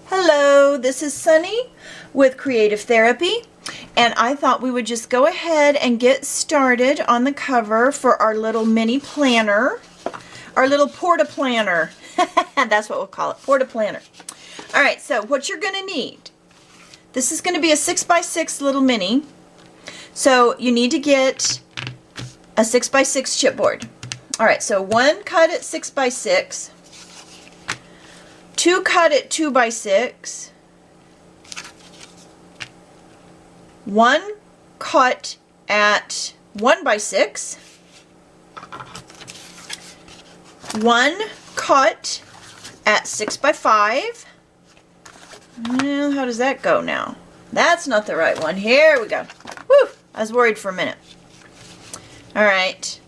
Hello, this is Sunny with Creative Therapy, and I thought we would just go ahead and get started on the cover for our little mini planner, our little porta planner. That's what we'll call it, porta planner. All right, so what you're going to need, this is going to be a 6x6 little mini, so you need to get a 6x6 chipboard. All right, so one cut at 6x6. 2 cut at 2x6, 1 cut at 1x6, 1 cut at 6x5. Well, how does that go now? That's not the right one. Here we go. Whew, I was worried for a minute. All right,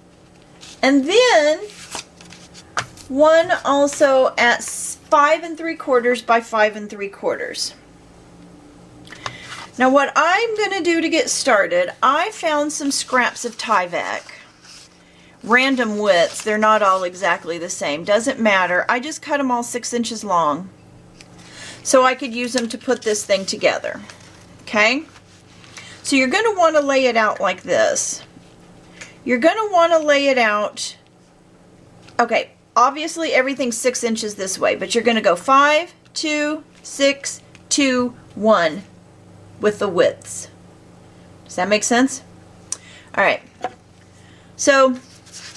and then 1 also at 5 3/4 by 5 3/4. Now what I'm going to do to get started, I found some scraps of Tyvek. Random widths, they're not all exactly the same. Doesn't matter. I just cut them all 6 inches long so I could use them to put this thing together. Okay? So you're going to want to lay it out like this. You're going to want to lay it out, okay, obviously everything's 6 inches this way, but you're going to go 5, 2, 6, 2, 1 with the widths. Does that make sense? All right. So,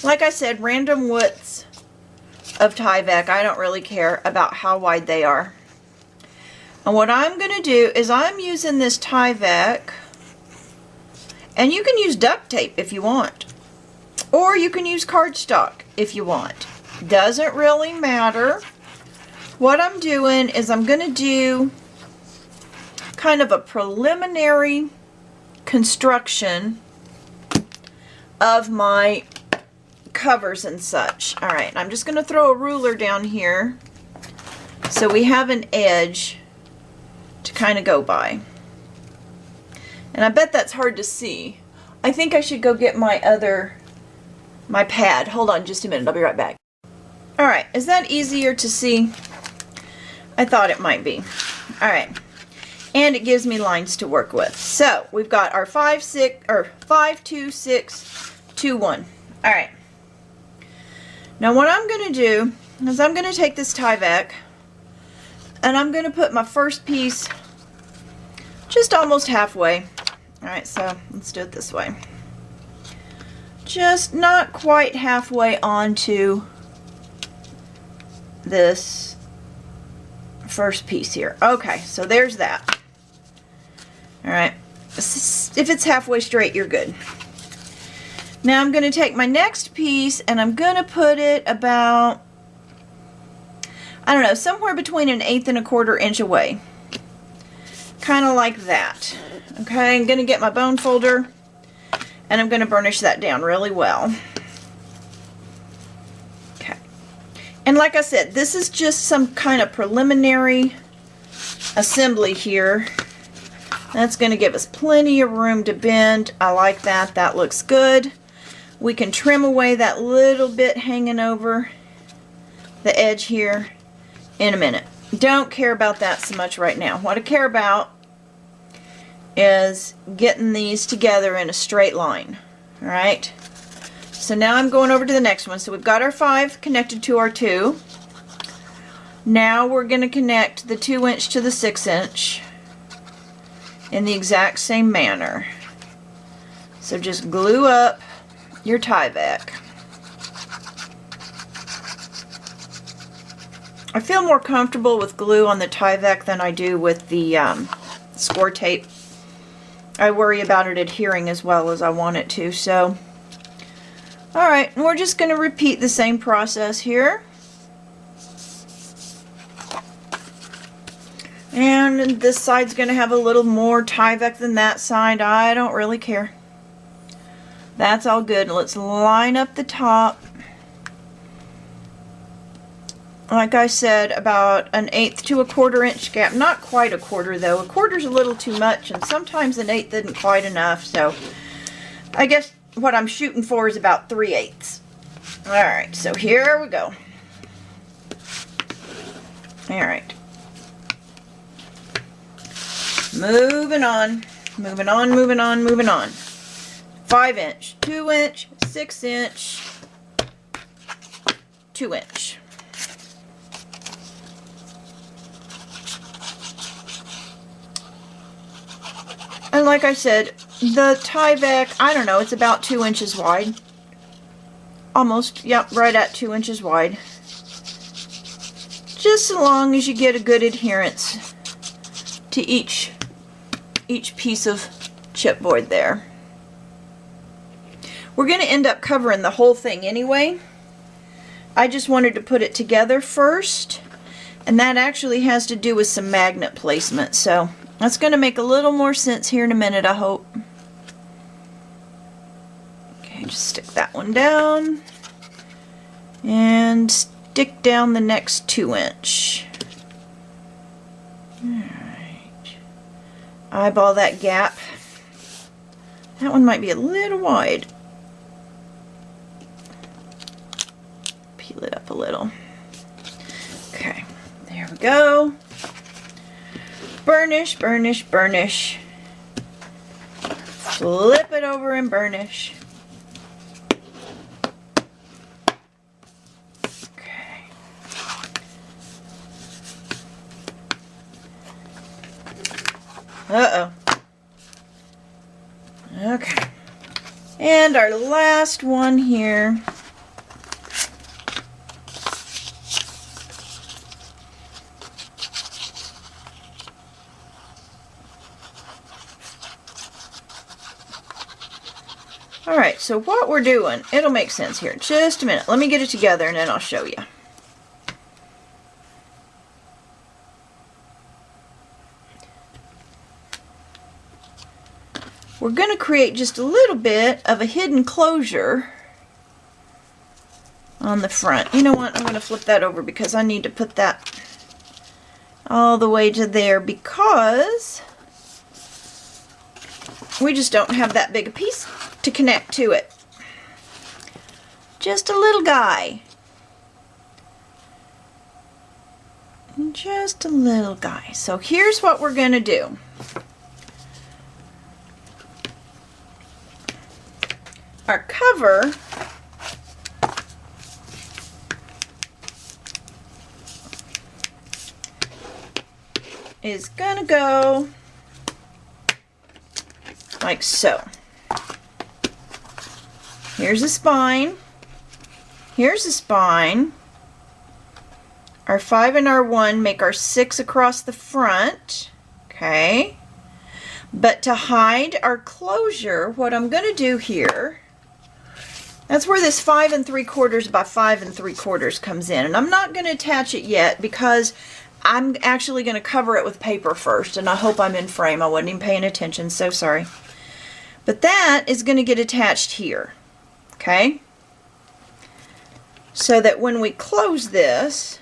like I said, random widths of Tyvek. I don't really care about how wide they are. And what I'm going to do is I'm using this Tyvek, and you can use duct tape if you want, or you can use cardstock if you want. Doesn't really matter. What I'm doing is I'm going to do kind of a preliminary construction of my covers and such. All right, I'm just going to throw a ruler down here so we have an edge to kind of go by. And I bet that's hard to see. I think I should go get my pad. Hold on just a minute. I'll be right back. Alright, is that easier to see? I thought it might be. Alright, and it gives me lines to work with. So, we've got our 5, 2, 6, 2, 1. Alright, now what I'm going to do is I'm going to take this Tyvek and I'm going to put my first piece just almost halfway. Alright, so let's do it this way. Just not quite halfway onto this first piece here. Okay, so there's that. Alright, if it's halfway straight, you're good. Now I'm going to take my next piece and I'm going to put it about, I don't know, somewhere between 1/8 and 1/4 inch away. Kind of like that. Okay, I'm going to get my bone folder and I'm going to burnish that down really well. And like I said, this is just some kind of preliminary assembly here. That's going to give us plenty of room to bend. I like that. That looks good. We can trim away that little bit hanging over the edge here in a minute. Don't care about that so much right now. What I care about is getting these together in a straight line. All right. So now I'm going over to the next one. So we've got our 5 connected to our 2. Now we're going to connect the 2 inch to the 6 inch in the exact same manner. So just glue up your Tyvek. I feel more comfortable with glue on the Tyvek than I do with the score tape. I worry about it adhering as well as I want it to, so alright, we're just going to repeat the same process here. And this side's going to have a little more Tyvek than that side. I don't really care. That's all good. Let's line up the top. Like I said, about 1/8 to 1/4 inch gap. Not quite 1/4 though. 1/4's a little too much, and sometimes 1/8 isn't quite enough. So I guess what I'm shooting for is about 3/8. Alright, so here we go. Alright. Moving on, moving on, moving on, moving on. 5-inch, 2-inch, 6-inch, 2-inch. And like I said, the Tyvek, I don't know, it's about 2 inches wide. Almost, yep, right at 2 inches wide. Just as long as you get a good adherence to each piece of chipboard there. We're going to end up covering the whole thing anyway. I just wanted to put it together first, and that actually has to do with some magnet placement, so that's going to make a little more sense here in a minute, I hope. Okay, just stick that one down and stick down the next 2-inch. Alright. Eyeball that gap. That one might be a little wide. Peel it up a little. Okay, there we go. Burnish, burnish, burnish. Flip it over and burnish. Okay. Uh-oh. Okay. And our last one here. Alright, so what we're doing, it'll make sense here. Just a minute. Let me get it together and then I'll show you. We're going to create just a little bit of a hidden closure on the front. You know what? I'm going to flip that over because I need to put that all the way to there because we just don't have that big a piece to connect to it. Just a little guy. Just a little guy. So here's what we're going to do. Our cover is going to go like so. Here's the spine. Here's the spine. Our 5 and our 1 make our 6 across the front. Okay. But to hide our closure, what I'm going to do here, that's where this 5 3/4 by 5 3/4 comes in. And I'm not going to attach it yet because I'm actually going to cover it with paper first. And I hope I'm in frame. I wasn't even paying attention. So sorry. But that is going to get attached here. Okay? So that when we close this,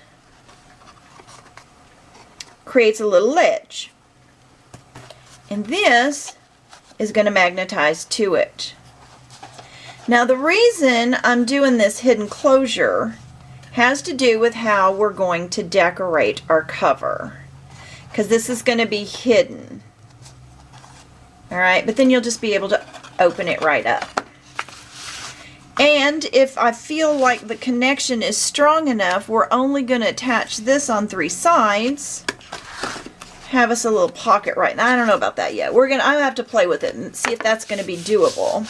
creates a little ledge. And this is going to magnetize to it. Now the reason I'm doing this hidden closure has to do with how we're going to decorate our cover. Because this is going to be hidden. Alright, but then you'll just be able to open it right up. And if I feel like the connection is strong enough, we're only going to attach this on 3 sides. Have us a little pocket right now. I don't know about that yet. I'll have to play with it and see if that's going to be doable.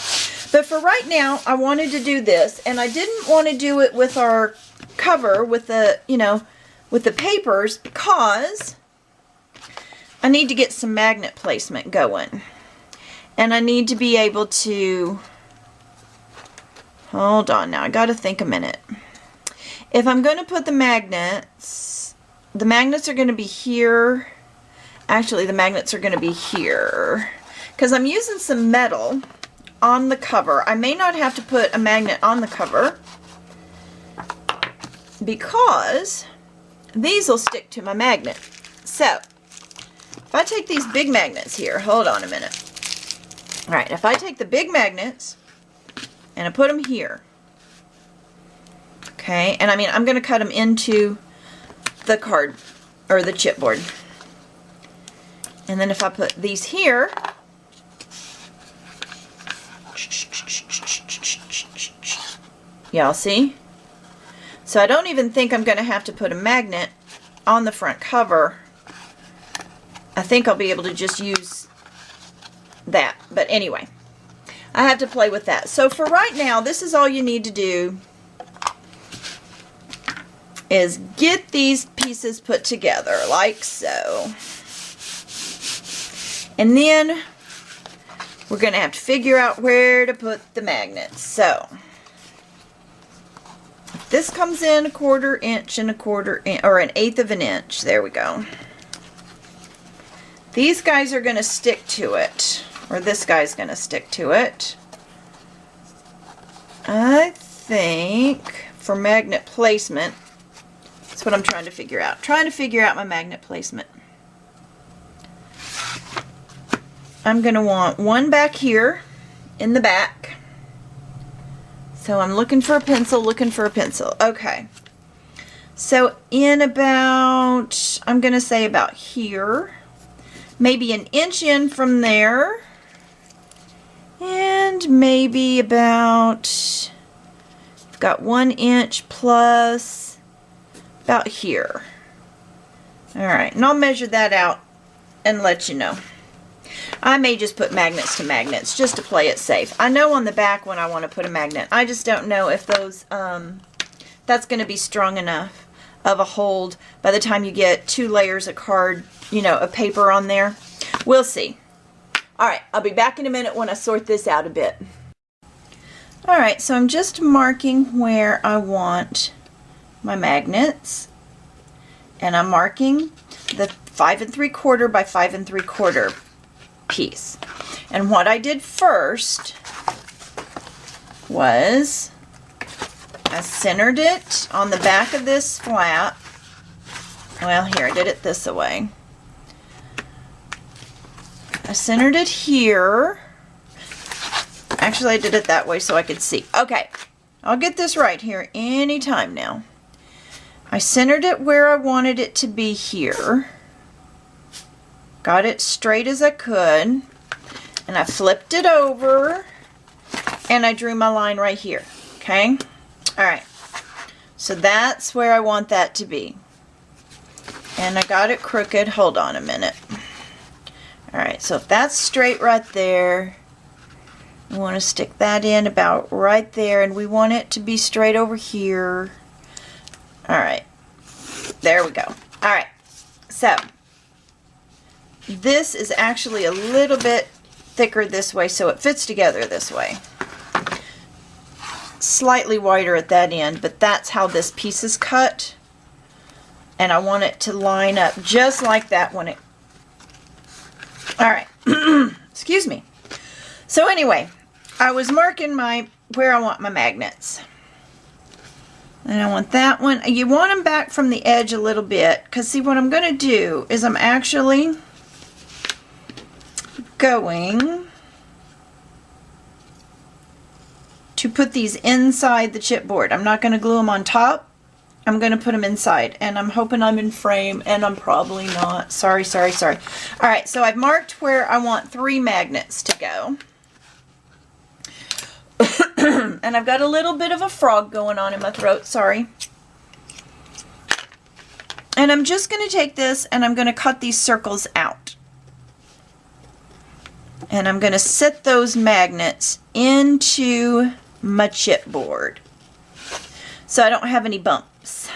But for right now, I wanted to do this, and I didn't want to do it with our cover, with the, with the papers, because I need to get some magnet placement going. And I need to be able to, hold on now, I got to think a minute. If I'm going to put the magnets are going to be here. Actually, the magnets are going to be here. Because I'm using some metal on the cover. I may not have to put a magnet on the cover because these will stick to my magnet. So, if I take these big magnets here, hold on a minute. Alright, if I take the big magnets and I put them here, okay, and I'm going to cut them into the card or the chipboard. And then if I put these here, y'all see? So I don't even think I'm going to have to put a magnet on the front cover. I think I'll be able to just use that. But anyway, I have to play with that. So for right now, this is all you need to do is get these pieces put together like so. And then we're going to have to figure out where to put the magnets. So this comes in 1/4 inch and 1/4 inch, or 1/8 of an inch. There we go. These guys are going to stick to it, or this guy's going to stick to it. I think for magnet placement, that's what I'm trying to figure out. Trying to figure out my magnet placement. I'm going to want one back here in the back. So I'm looking for a pencil, looking for a pencil. Okay. So in about, I'm going to say about here, maybe 1 inch in from there, and maybe about, I've got 1 inch plus about here. All right, and I'll measure that out and let you know. I may just put magnets to magnets just to play it safe. I know on the back when I want to put a magnet. I just don't know if those, that's going to be strong enough of a hold by the time you get 2 layers of card, you know, of paper on there. We'll see. All right, I'll be back in a minute when I sort this out a bit. All right, so I'm just marking where I want my magnets. And I'm marking the 5 3/4 by 5 3/4 piece. And what I did first was I centered it on the back of this flap. Well, here, I did it this way. I centered it here. Actually, I did it that way so I could see. Okay, I'll get this right here anytime now. I centered it where I wanted it to be here. Got it straight as I could, and I flipped it over, and I drew my line right here, okay? All right, so that's where I want that to be. And I got it crooked. Hold on a minute. All right, so if that's straight right there, we want to stick that in about right there, and we want it to be straight over here. All right, there we go. All right, so this is actually a little bit thicker this way, so it fits together this way. Slightly wider at that end, but that's how this piece is cut. And I want it to line up just like that when it... All right, excuse me. So anyway, I was marking where I want my magnets. And I want that one. You want them back from the edge a little bit, because see what I'm going to do is I'm actually going to put these inside the chipboard. I'm not going to glue them on top. I'm going to put them inside, and I'm hoping I'm in frame, and I'm probably not. Sorry, sorry, sorry. All right, so I've marked where I want 3 magnets to go. And I've got a little bit of a frog going on in my throat, sorry. And I'm just going to take this and I'm going to cut these circles out. And I'm going to set those magnets into my chipboard so I don't have any bumps.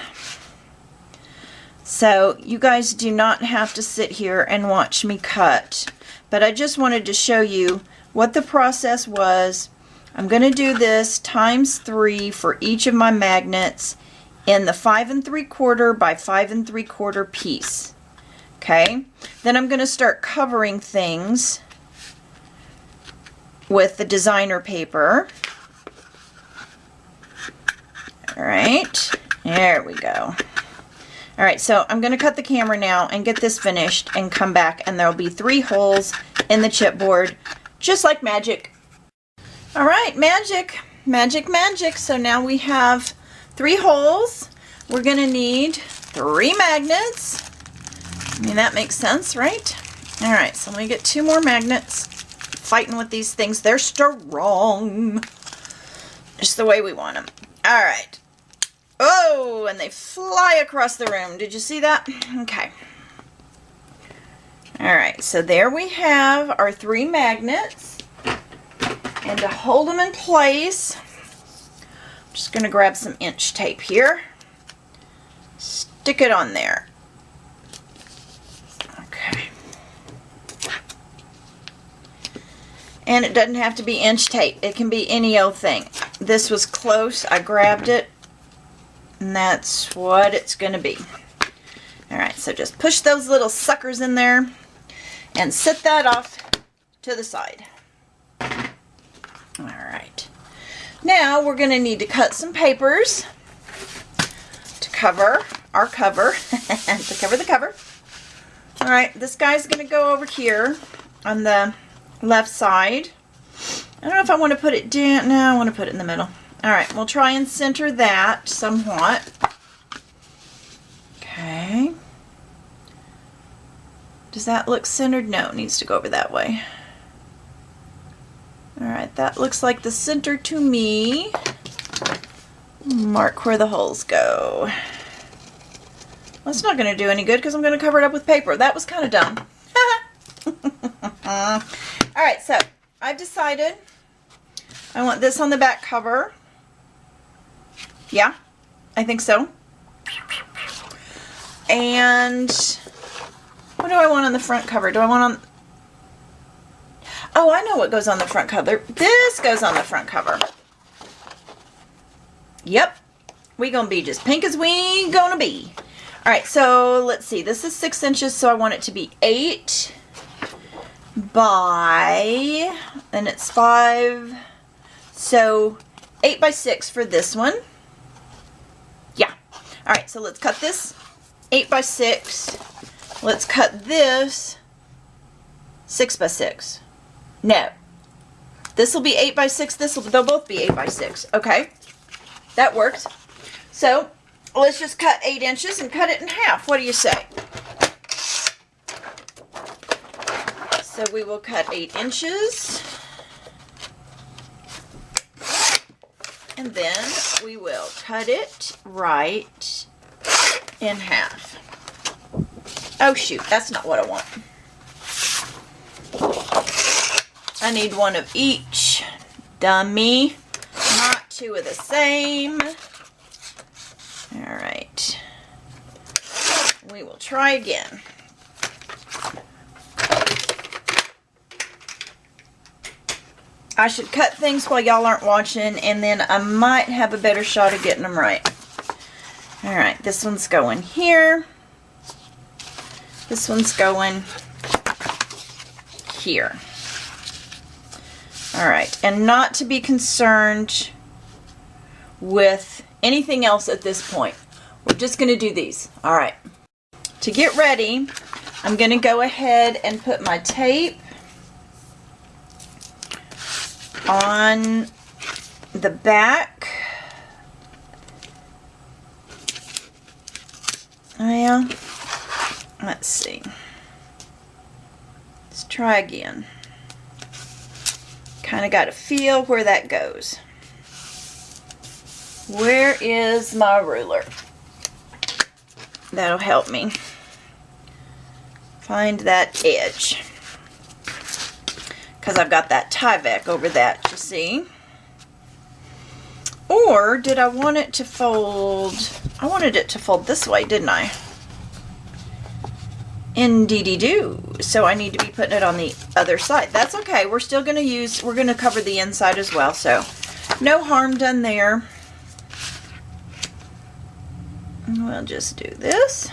So you guys do not have to sit here and watch me cut, but I just wanted to show you what the process was. I'm going to do this times 3 for each of my magnets in the 5 3/4 by 5 3/4 piece. Okay, then I'm going to start covering things with the designer paper. All right, there we go. All right, so I'm going to cut the camera now and get this finished and come back, and there'll be 3 holes in the chipboard, just like magic. All right, magic, magic, magic. So now we have 3 holes. We're going to need 3 magnets. I mean, that makes sense, right? All right, so let me get 2 more magnets. Fighting with these things. They're strong. Just the way we want them. All right. Oh, and they fly across the room. Did you see that? Okay. All right, so there we have our 3 magnets. And to hold them in place, I'm just going to grab some inch tape here. Stick it on there. Okay. And it doesn't have to be inch tape. It can be any old thing. This was close. I grabbed it. And that's what it's going to be. Alright, so just push those little suckers in there. And set that off to the side. Alright. Now we're going to need to cut some papers to cover our cover. To cover the cover. Alright, this guy's going to go over here on the left side. I don't know if I want to put it down. No, I want to put it in the middle. Alright, we'll try and center that somewhat. Okay. Does that look centered? No, it needs to go over that way. Alright, that looks like the center to me. Mark where the holes go. That's not going to do any good because I'm going to cover it up with paper. That was kind of dumb. Alright, so I've decided I want this on the back cover. Yeah, I think so. And what do I want on the front cover? Do I want on... Oh, I know what goes on the front cover. This goes on the front cover. Yep. We gonna be just pink as we gonna be. Alright, so let's see. This is 6 inches, so I want it to be 8 by... and it's 5... so 8 by 6 for this one. Yeah. Alright, so let's cut this 8 by 6. Let's cut this 6 by 6. No. This will be 8 by 6. They'll both be 8 by 6. Okay. That works. So let's just cut 8 inches and cut it in half. What do you say? So we will cut 8 inches. And then we will cut it right in half. Oh shoot, that's not what I want. I need one of each. Dummy. Not 2 of the same. Alright. We will try again. I should cut things while y'all aren't watching, and then I might have a better shot of getting them right. Alright, this one's going here. This one's going here. Alright, and not to be concerned with anything else at this point. We're just going to do these. Alright. To get ready, I'm going to go ahead and put my tape on the back. Well, let's see. Let's try again. Kind of got to feel where that goes. Where is my ruler? That'll help me find that edge. Because I've got that Tyvek over that, you see. Or did I want it to fold? I wanted it to fold this way, didn't I? Indeedy-do. So I need to be putting it on the other side. That's okay. We're still going to use, we're going to cover the inside as well. So no harm done there. We'll just do this.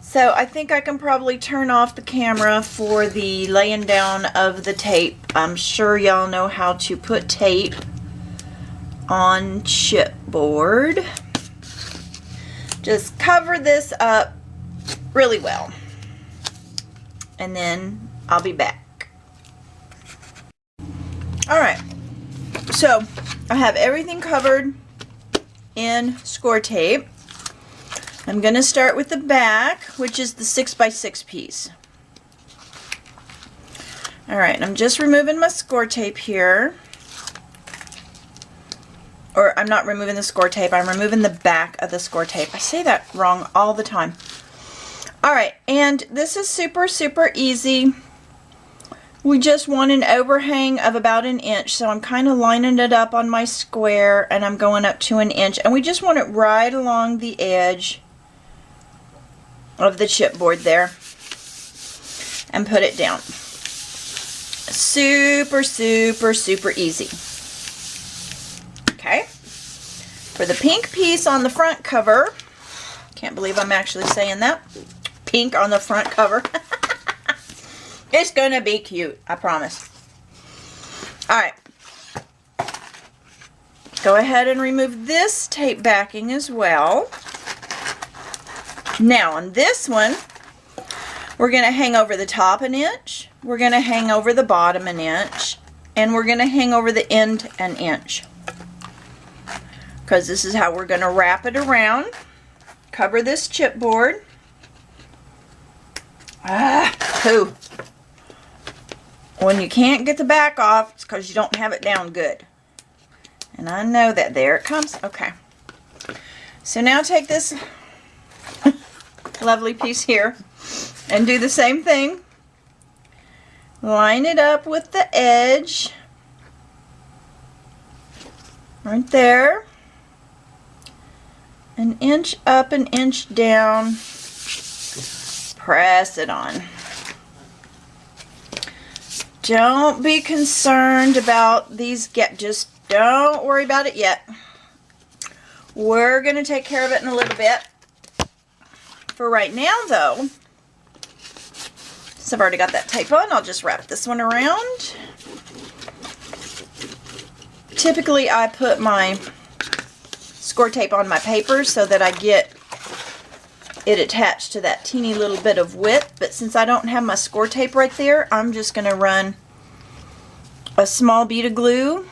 So I think I can probably turn off the camera for the laying down of the tape. I'm sure y'all know how to put tape on chipboard. Just cover this up really well. And then I'll be back. Alright. So I have everything covered in score tape. I'm going to start with the back, which is the 6x6 piece. Alright, I'm just removing my score tape here. Or I'm not removing the score tape, I'm removing the back of the score tape. I say that wrong all the time. Alright, and this is super, super easy. We just want an overhang of about 1 inch, so I'm kind of lining it up on my square and I'm going up to 1 inch. And we just want it right along the edge of the chipboard there. And put it down. Super, super, super easy. Okay. For the pink piece on the front cover, can't believe I'm actually saying that. Pink on the front cover. It's gonna be cute, I promise. Alright. Go ahead and remove this tape backing as well. Now on this one, we're gonna hang over the top 1 inch, we're gonna hang over the bottom 1 inch, and we're gonna hang over the end 1 inch. Because this is how we're gonna wrap it around. Cover this chipboard. When you can't get the back off, it's because you don't have it down good. And I know that. There it comes. Okay. So now take this lovely piece here and do the same thing. Line it up with the edge. Right there. 1 inch up, 1 inch down. Press it on. Don't be concerned about these, just don't worry about it yet. We're going to take care of it in a little bit. For right now though, since I've already got that tape on, I'll just wrap this one around. Typically I put my score tape on my paper so that I get it attached to that teeny little bit of width, but since I don't have my score tape right there, I'm just going to run a small bead of glue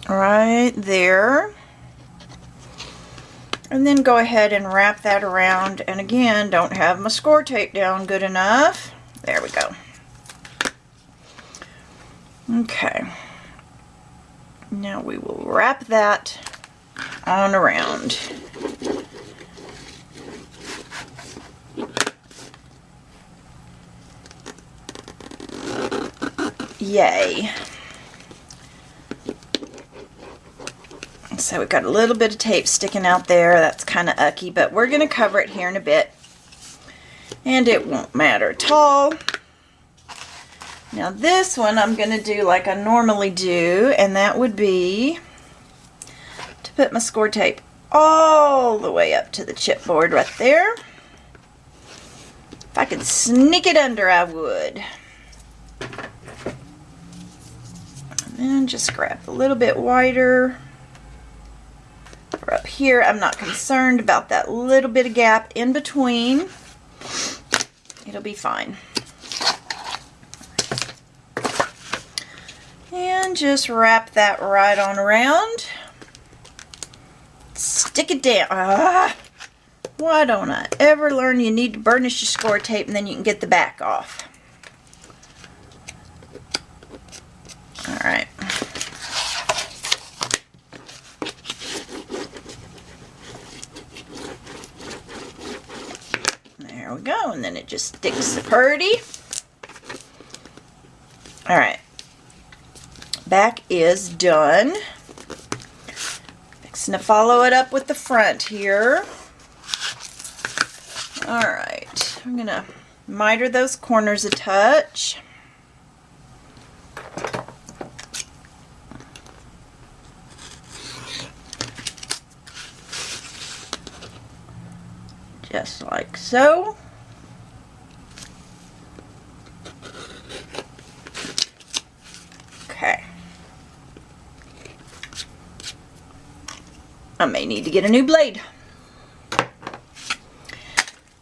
right there, and then go ahead and wrap that around. And again, don't have my score tape down good enough. There we go. Okay, now we will wrap that on around. Yay. So we've got a little bit of tape sticking out there. That's kind of ucky, but we're going to cover it here in a bit. And it won't matter at all. Now this one I'm going to do like I normally do, and that would be to put my score tape all the way up to the chipboard right there. If I could sneak it under, I would. And just grab a little bit wider. For up here, I'm not concerned about that little bit of gap in between. It'll be fine. And just wrap that right on around. Stick it down. Why don't I ever learn you need to burnish your score tape and then you can get the back off. Alright. There we go, and then it just sticks pretty. Alright. Back is done. Fixing to follow it up with the front here. Alright, I'm going to miter those corners a touch. Just like so. Okay. I may need to get a new blade.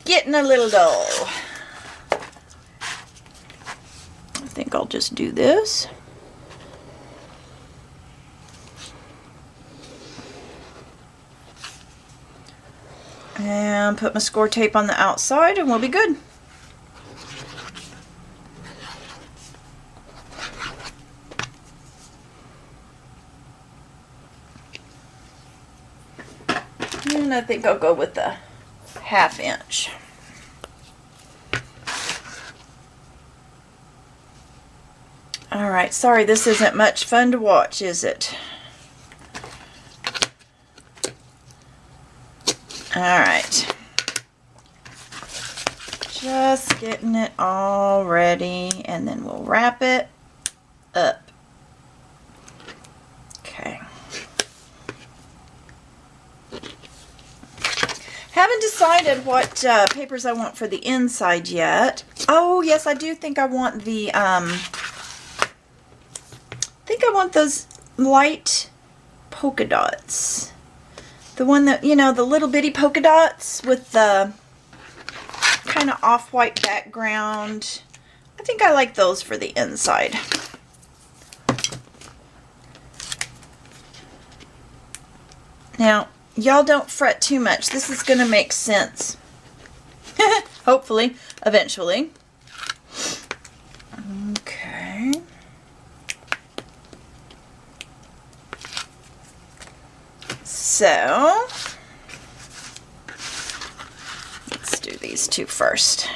Getting a little dull. I think I'll just do this. And put my score tape on the outside and we'll be good. And I think I'll go with the 1/2 inch. Alright, sorry this isn't much fun to watch, is it? Alright. Just getting it all ready, and then we'll wrap it up. Okay. Haven't decided what papers I want for the inside yet. Oh, yes, I do think I want the, I think I want those light polka dots. The one that, you know, the little bitty polka dots with the kind of off-white background. I think I like those for the inside. Now, y'all don't fret too much. This is going to make sense. Hopefully, eventually. Okay. So, let's do these two first.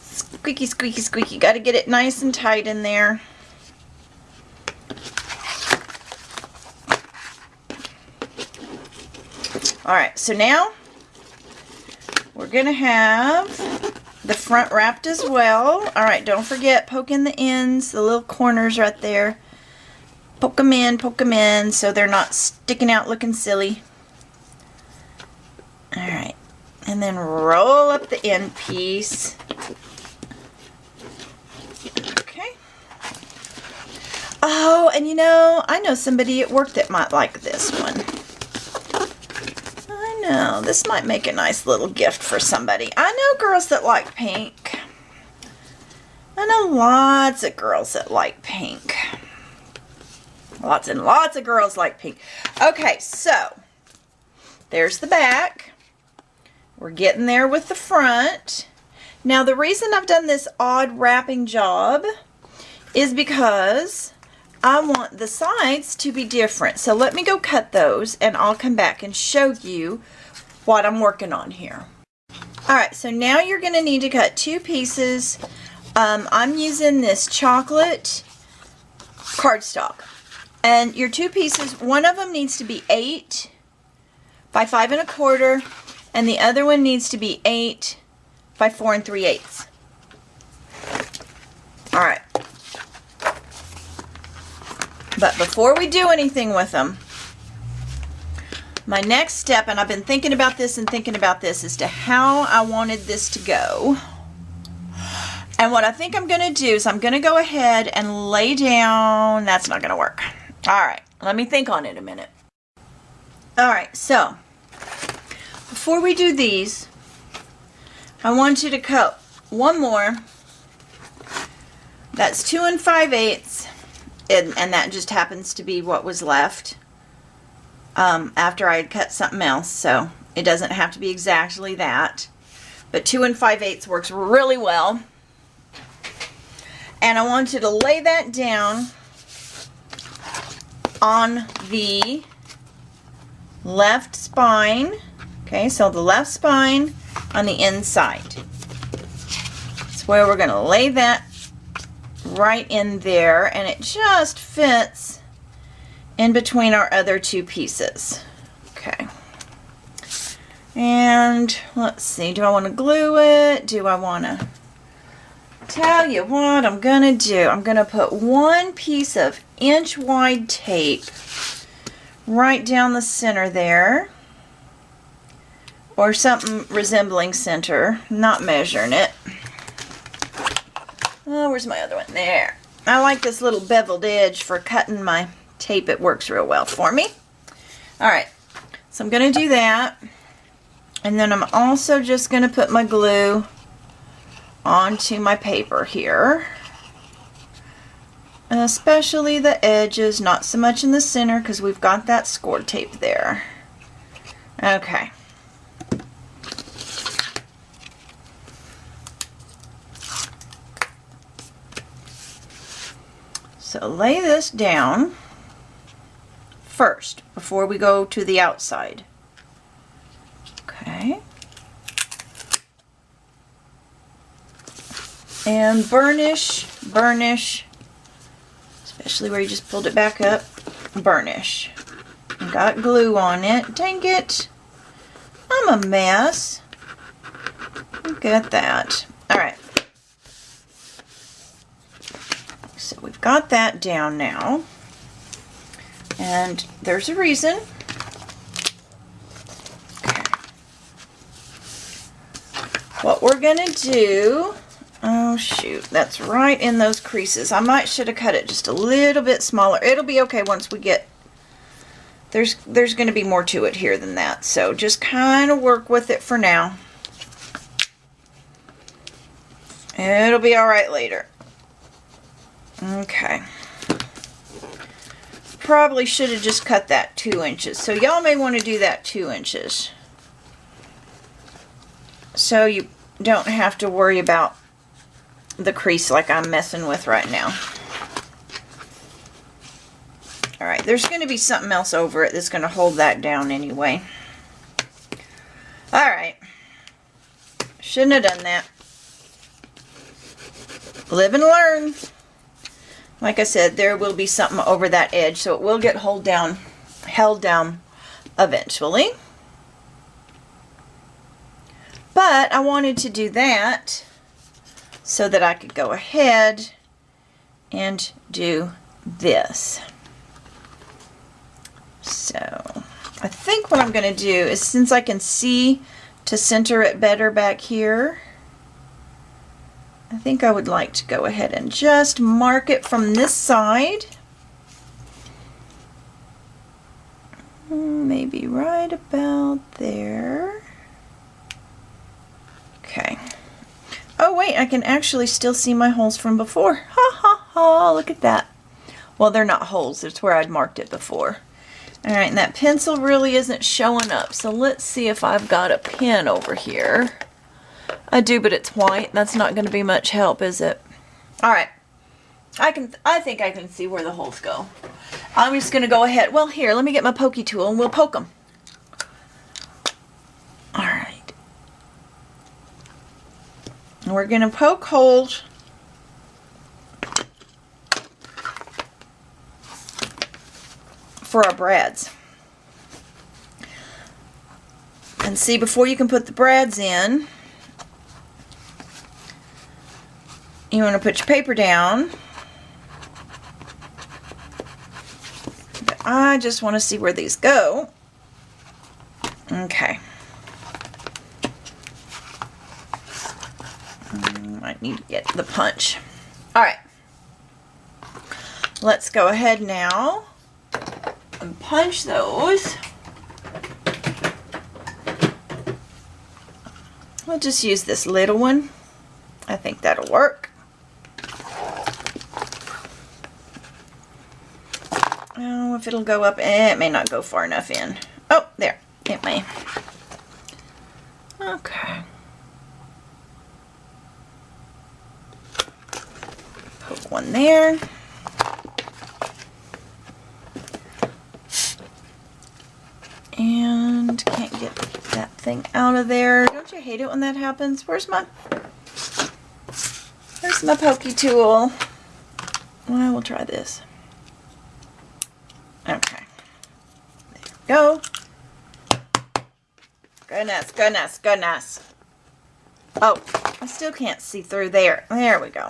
Squeaky, squeaky, squeaky. Got to get it nice and tight in there. Alright, so now we're going to have the front wrapped as well. Alright, don't forget, poke in the ends, the little corners right there. Poke them in so they're not sticking out looking silly. Alright, and then roll up the end piece. Okay. Oh, and you know, I know somebody at work that might like this one. I know, this might make a nice little gift for somebody. I know girls that like pink. I know lots of girls that like pink. Lots and lots of girls like pink. Okay, so there's the back. We're getting there with the front. Now the reason I've done this odd wrapping job is because I want the sides to be different. So let me go cut those and I'll come back and show you what I'm working on here. Alright, so now you're going to need to cut two pieces. I'm using this chocolate cardstock. And your two pieces, one of them needs to be 8 by 5 1/4, and the other one needs to be 8 by 4 3/8. Alright. But before we do anything with them, my next step, and I've been thinking about this and thinking about this as to how I wanted this to go. And what I think I'm going to do is I'm going to go ahead and lay down. That's not going to work. Alright, let me think on it a minute. Alright, so before we do these, I want you to cut one more. That's 2 5/8, and that just happens to be what was left after I had cut something else, so it doesn't have to be exactly that. But 2 5/8 works really well. And I want you to lay that down on the left spine. Okay, so the left spine on the inside. That's where we're going to lay that right in there, and it just fits in between our other two pieces. Okay. And let's see, do I want to glue it? Do I want to... Tell you what I'm going to do. I'm going to put one piece of inch-wide tape right down the center there, or something resembling center. I'm not measuring it. Oh, where's my other one? There. I like this little beveled edge for cutting my tape. It works real well for me. Alright, so I'm going to do that. And then I'm also just going to put my glue onto my paper here. especially the edges, not so much in the center because we've got that score tape there. Okay. So lay this down first before we go to the outside. Okay. And burnish, burnish, especially where you just pulled it back up, burnish. Got glue on it. Dang it. I'm a mess. Look at that. All right. So we've got that down now. And there's a reason. Okay. What we're going to do, oh shoot, that's right in those creases. I should have cut it just a little bit smaller. It'll be okay once we get, there's going to be more to it here than that. So just kind of work with it for now. It'll be all right later. Okay. Probably should have just cut that 2 inches. So y'all may want to do that 2 inches. So you don't have to worry about the crease like I'm messing with right now. Alright, there's going to be something else over it that's going to hold that down anyway. Alright. Shouldn't have done that. Live and learn. Like I said, there will be something over that edge, so it will get held down eventually. But I wanted to do that so that I could go ahead and do this. So I think what I'm going to do is, since I can see to center it better back here, I think I would like to go ahead and just mark it from this side. Maybe right about there. Okay. Oh wait, I can actually still see my holes from before. Ha ha ha, look at that. Well, they're not holes, that's where I'd marked it before. Alright, and that pencil really isn't showing up, so let's see if I've got a pen over here. I do, but it's white. That's not going to be much help, is it? Alright. I think I can see where the holes go. I'm just going to go ahead. Well, here, let me get my pokey tool and we'll poke them. Alright. We're going to poke holes for our brads. And see, before you can put the brads in, you want to put your paper down. But I just want to see where these go. Okay. I need to get the punch. Alright. Let's go ahead now and punch those. We'll just use this little one. I think that'll work. Oh, if it'll go up, it may not go far enough in. Oh, there, it may. Okay. Poke one there. And can't get that thing out of there. Don't you hate it when that happens? Where's my pokey tool? Well, we'll try this. Okay. There we go. Goodness, goodness, goodness. Oh, I still can't see through there. There we go.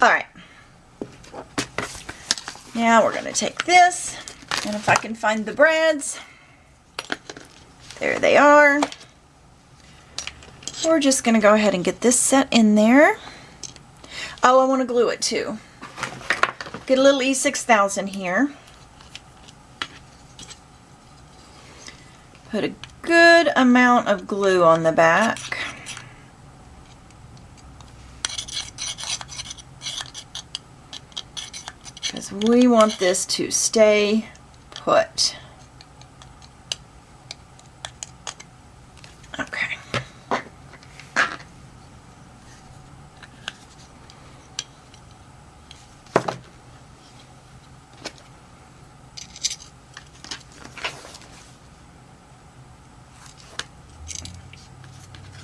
Alright. Now we're going to take this, and if I can find the brads, there they are. We're just going to go ahead and get this set in there. Oh, I want to glue it too. Get a little E6000 here. Put a good amount of glue on the back. because we want this to stay put. Okay.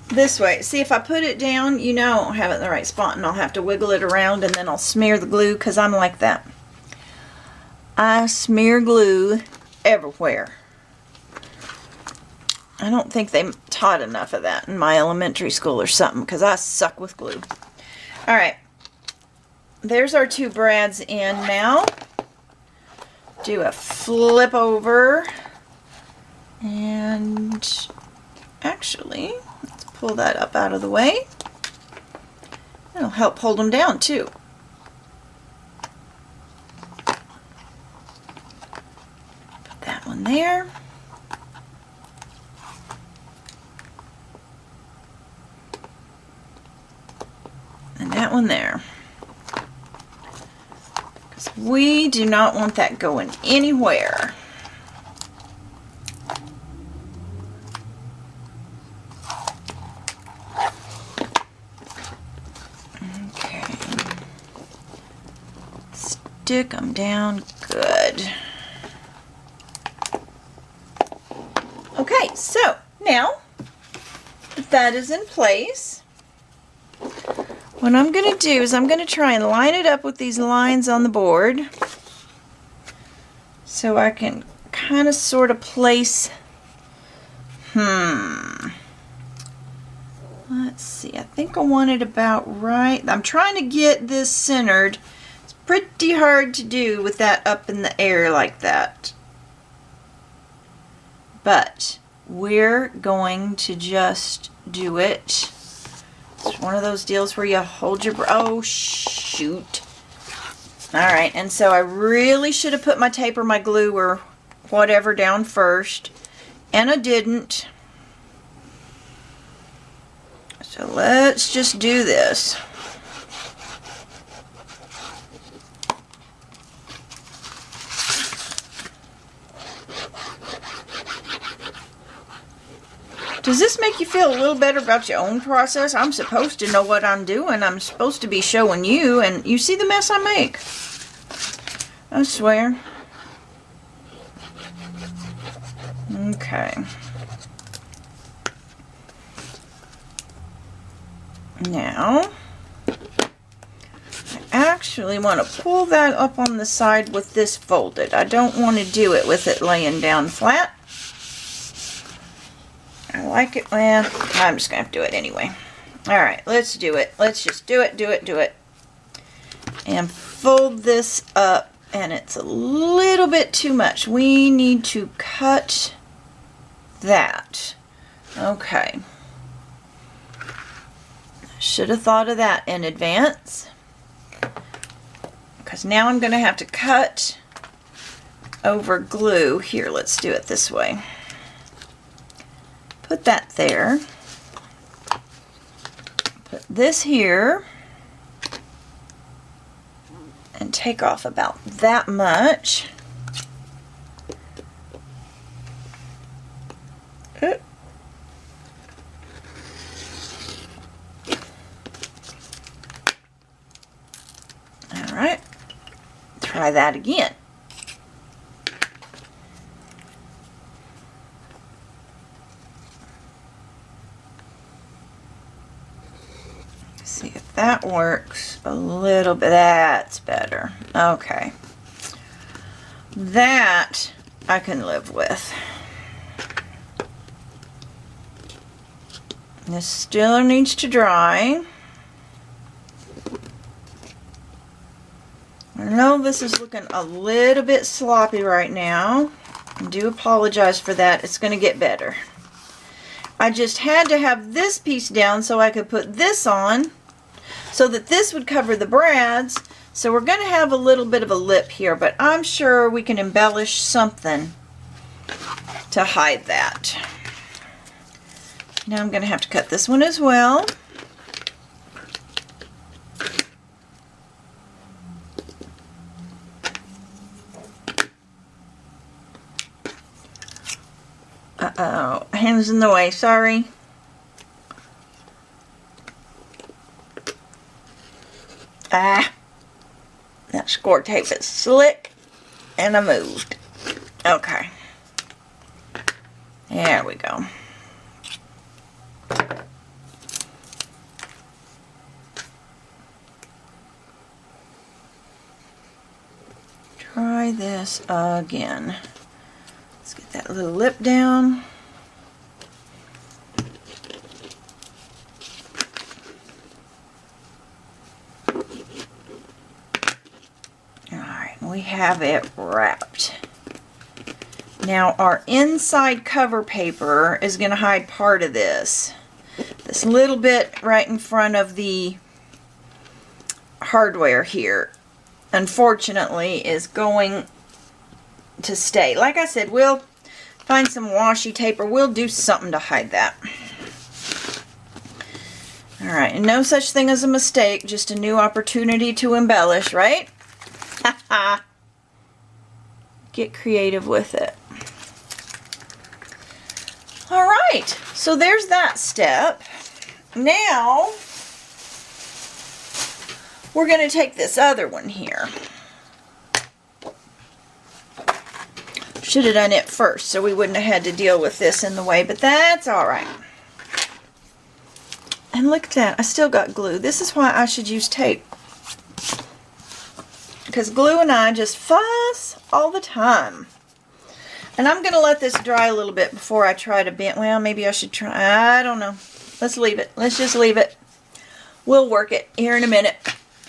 This way. See, if I put it down, you know I don't have it in the right spot, and I'll have to wiggle it around, and then I'll smear the glue, because I'm like that. I smear glue everywhere. I don't think they taught enough of that in my elementary school or something, because I suck with glue. Alright. There's our two brads in now. Do a flip over. And actually, let's pull that up out of the way. It'll help hold them down too. Put that one there. And that one there. Because we do not want that going anywhere. Okay. Stick them down good. Okay, so now that is in place. What I'm going to do is I'm going to try and line it up with these lines on the board so I can kind of sort of place, let's see, I think I want it about right. I'm trying to get this centered. It's pretty hard to do with that up in the air like that. But we're going to just do it. It's one of those deals where you hold your, oh shoot. Alright, and so I really should have put my tape or my glue or whatever down first, and I didn't. So let's just do this. Does this make you feel a little better about your own process? I'm supposed to know what I'm doing. I'm supposed to be showing you, and you see the mess I make. I swear. Okay. Now, I actually want to pull that up on the side with this folded. I don't want to do it with it laying down flat. I like it. Well, I'm just going to have to do it anyway. Alright, let's do it. Let's just do it, do it, do it. And fold this up. And it's a little bit too much. We need to cut that. Okay. Should have thought of that in advance. Because now I'm going to have to cut over glue. Here, let's do it this way. Put that there. Put this here. And take off about that much. Alright. Try that again. See if that works a little bit. That's better. Okay. That I can live with. This still needs to dry. I know this is looking a little bit sloppy right now. I do apologize for that. It's going to get better. I just had to have this piece down so I could put this on, so that this would cover the brads. So we're going to have a little bit of a lip here, but I'm sure we can embellish something to hide that. Now I'm going to have to cut this one as well. Oh, hands in the way, sorry. Ah, that score tape is slick and I moved. Okay. There we go. Try this again. Let's get that little lip down. Alright, we have it wrapped. Now our inside cover paper is going to hide part of this. This little bit right in front of the hardware here, unfortunately, is going to stay. Like I said, we'll find some washi tape or we'll do something to hide that. Alright, and no such thing as a mistake, just a new opportunity to embellish, right? Haha. Get creative with it. Alright, so there's that step. Now, we're going to take this other one here. Should have done it first so we wouldn't have had to deal with this in the way, but that's alright. And look at that, I still got glue. This is why I should use tape. Because glue and I just fuss all the time. And I'm going to let this dry a little bit before I try to bend. Well, maybe I should try. I don't know. Let's leave it. Let's just leave it. We'll work it here in a minute.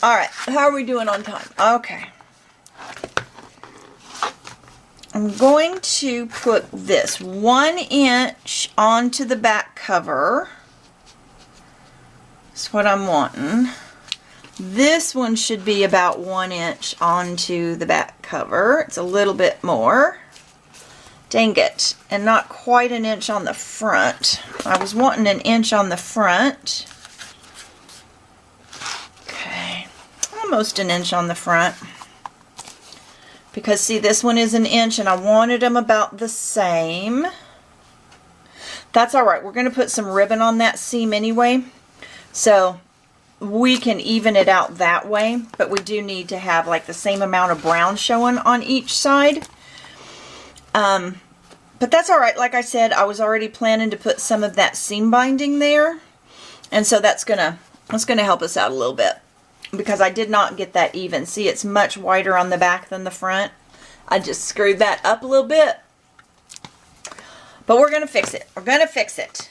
Alright, how are we doing on time? Okay. I'm going to put this 1 inch onto the back cover. That's what I'm wanting. This one should be about 1 inch onto the back cover. It's a little bit more. Dang it. And not quite an inch on the front. I was wanting an inch on the front. Okay. Almost an inch on the front. Because see, this one is an inch and I wanted them about the same. That's alright. We're going to put some ribbon on that seam anyway. So we can even it out that way. But we do need to have like the same amount of brown showing on each side. But that's alright. Like I said, I was already planning to put some of that seam binding there. And so that's gonna help us out a little bit. Because I did not get that even. See, it's much wider on the back than the front. I just screwed that up a little bit. But we're going to fix it. We're going to fix it.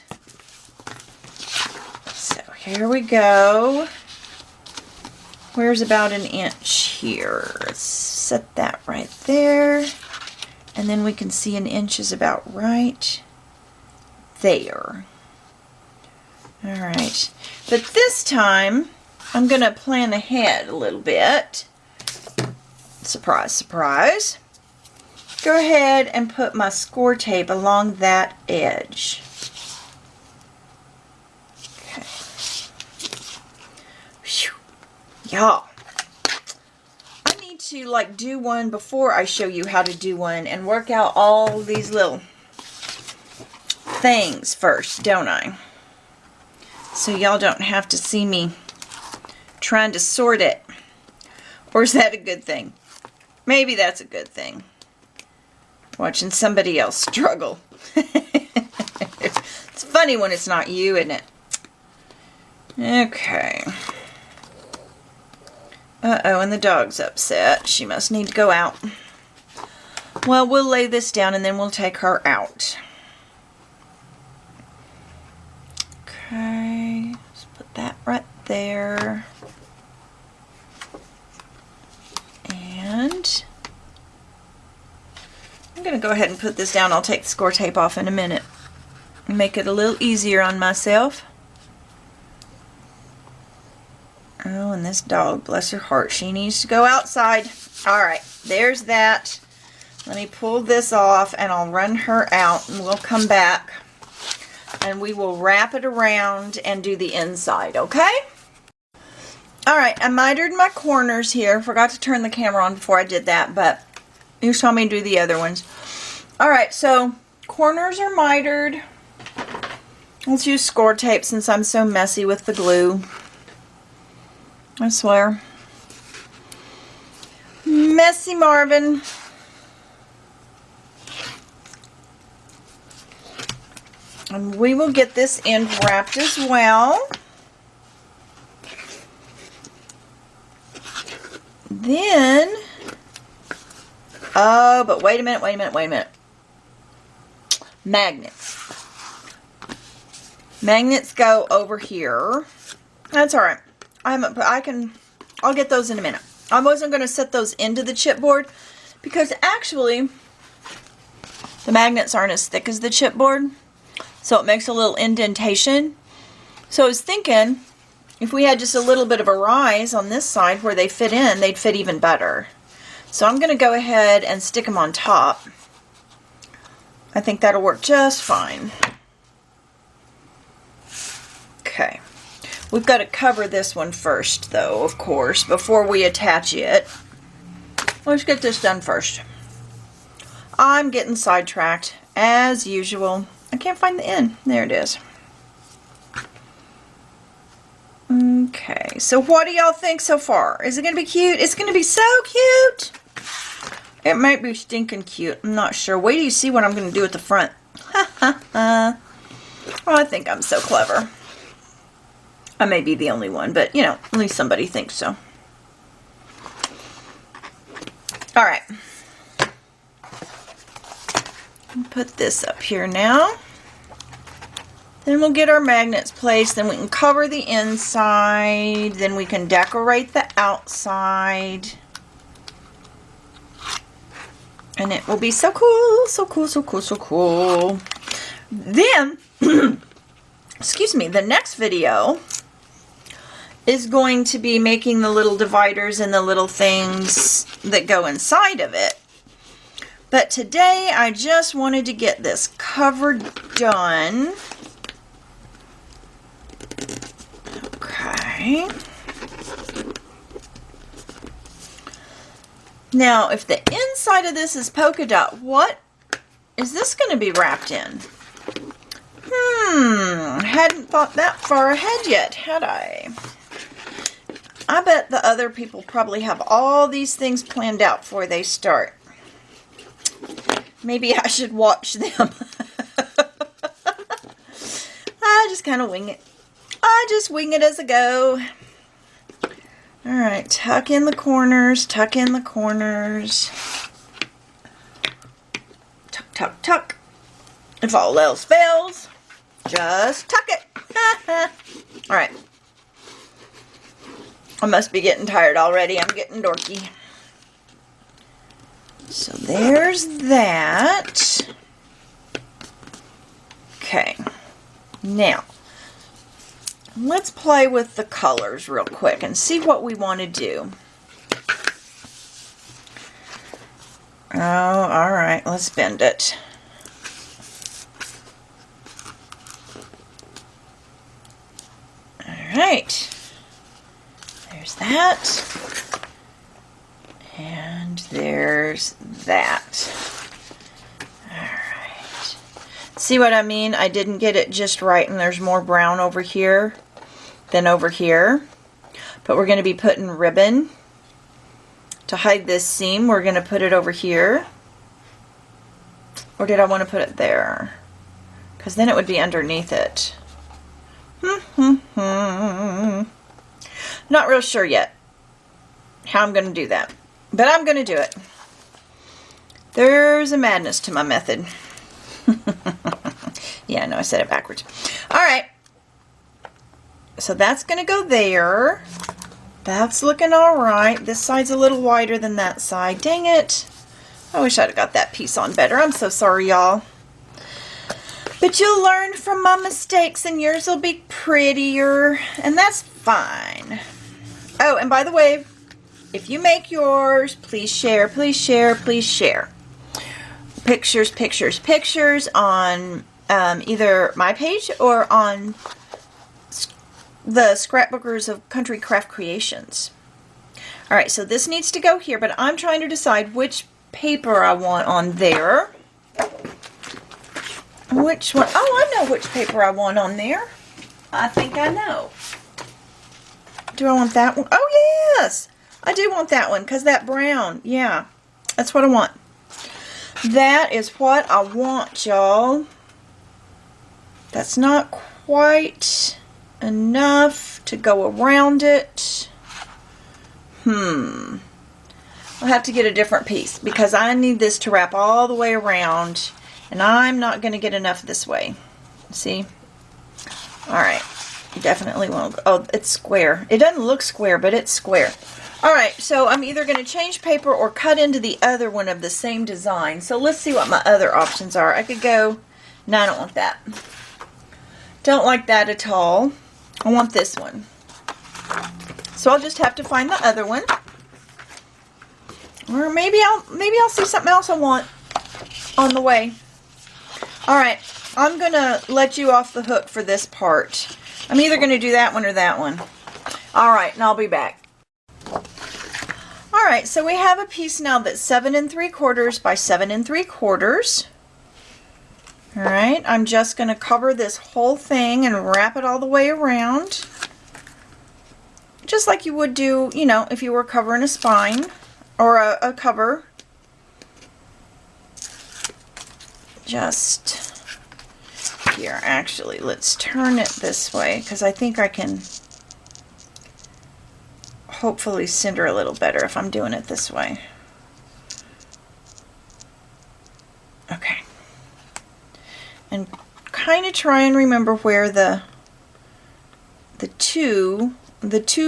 So here we go. Where's about an inch here? Let's set that right there. And then we can see an inch is about right there. Alright. But this time, I'm going to plan ahead a little bit. Surprise, surprise. Go ahead and put my score tape along that edge. Okay. Whew. Y'all. I need to like do one before I show you how to do one and work out all these little things first, don't I? So y'all don't have to see me trying to sort it. Or is that a good thing? Maybe that's a good thing. Watching somebody else struggle. It's funny when it's not you, isn't it? Okay. Uh-oh, and the dog's upset. She must need to go out. Well, we'll lay this down and then we'll take her out. Okay. Let's put that right there. And I'm going to go ahead and put this down. I'll take the score tape off in a minute. Make it a little easier on myself. Oh, and this dog, bless her heart, she needs to go outside. Alright, there's that. Let me pull this off and I'll run her out and we'll come back. And we will wrap it around and do the inside, okay? Alright, I mitered my corners here. Forgot to turn the camera on before I did that, but you saw me do the other ones. Alright, so Corners are mitered. Let's use score tape since I'm so messy with the glue. I swear. Messy Marvin. And we will get this end wrapped as well. Then, oh, but wait a minute. Magnets. Magnets go over here. That's all right. I'll get those in a minute. I wasn't going to set those into the chipboard because actually the magnets aren't as thick as the chipboard, so it makes a little indentation. So I was thinking if we had just a little bit of a rise on this side where they fit in, they'd fit even better. So I'm going to go ahead and stick them on top. I think that'll work just fine. Okay. We've got to cover this one first, though, of course, before we attach it. Let's get this done first. I'm getting sidetracked, as usual. I can't find the end. There it is. Okay, so what do y'all think so far? Is it going to be cute? It's going to be so cute. It might be stinking cute. I'm not sure. Wait till you see what I'm going to do at the front. Well, I think I'm so clever. I may be the only one, but, you know, at least somebody thinks so. All right. Put this up here now. Then we'll get our magnets placed. Then we can cover the inside. Then we can decorate the outside. And it will be so cool, so cool, so cool, so cool. Then, excuse me, the next video is going to be making the little dividers and the little things that go inside of it. But today I just wanted to get this cover done. Okay. Now, if the inside of this is polka dot, what is this going to be wrapped in? Hadn't thought that far ahead yet, had I? I bet the other people probably have all these things planned out before they start. Maybe I should watch them. I just kind of wing it. I just wing it as I go. Alright, tuck in the corners, tuck in the corners. Tuck, tuck, tuck. If all else fails, just tuck it. Alright. I must be getting tired already. I'm getting dorky. So there's that. Okay. Now, let's play with the colors real quick and see what we want to do. Oh, alright. Let's bend it. Alright. There's that. And there's that. Alright. See what I mean? I didn't get it just right, and there's more brown over here than over here. But we're going to be putting ribbon to hide this seam. We're going to put it over here. Or did I want to put it there? Because then it would be underneath it. Not real sure yet how I'm going to do that. But I'm going to do it. There's a madness to my method. Yeah, no, I said it backwards. Alright. So that's going to go there. That's looking alright. This side's a little wider than that side. Dang it. I wish I'd have got that piece on better. I'm so sorry, y'all. But you'll learn from my mistakes and yours will be prettier. And that's fine. Oh, and by the way, if you make yours, please share, please share, please share. Pictures, pictures, pictures on either my page or on the Scrapbookers of Country Craft Creations. Alright, so this needs to go here, but I'm trying to decide which paper I want on there. Which one? Oh, I know which paper I want on there. I think I know. Do I want that one? Oh, yes. I do want that one because that brown. Yeah, that's what I want. That is what I want, y'all. That's not quite enough to go around it. I'll have to get a different piece because I need this to wrap all the way around, and I'm not going to get enough this way. See? Alright. Definitely won't. Oh, it's square. It doesn't look square, but it's square. Alright, so I'm either going to change paper or cut into the other one of the same design. So let's see what my other options are. I could go... No, I don't want that. Don't like that at all. I want this one. So I'll just have to find the other one. Or maybe I'll see something else I want on the way. Alright, I'm going to let you off the hook for this part. I'm either going to do that one or that one. Alright, and I'll be back. Alright, so we have a piece now that's 7 3/4 by 7 3/4. Alright, I'm just going to cover this whole thing and wrap it all the way around. Just like you would do, you know, if you were covering a spine or a cover. Just here, actually, let's turn it this way because I think I can hopefully center a little better if I'm doing it this way. Okay. And kind of try and remember where the two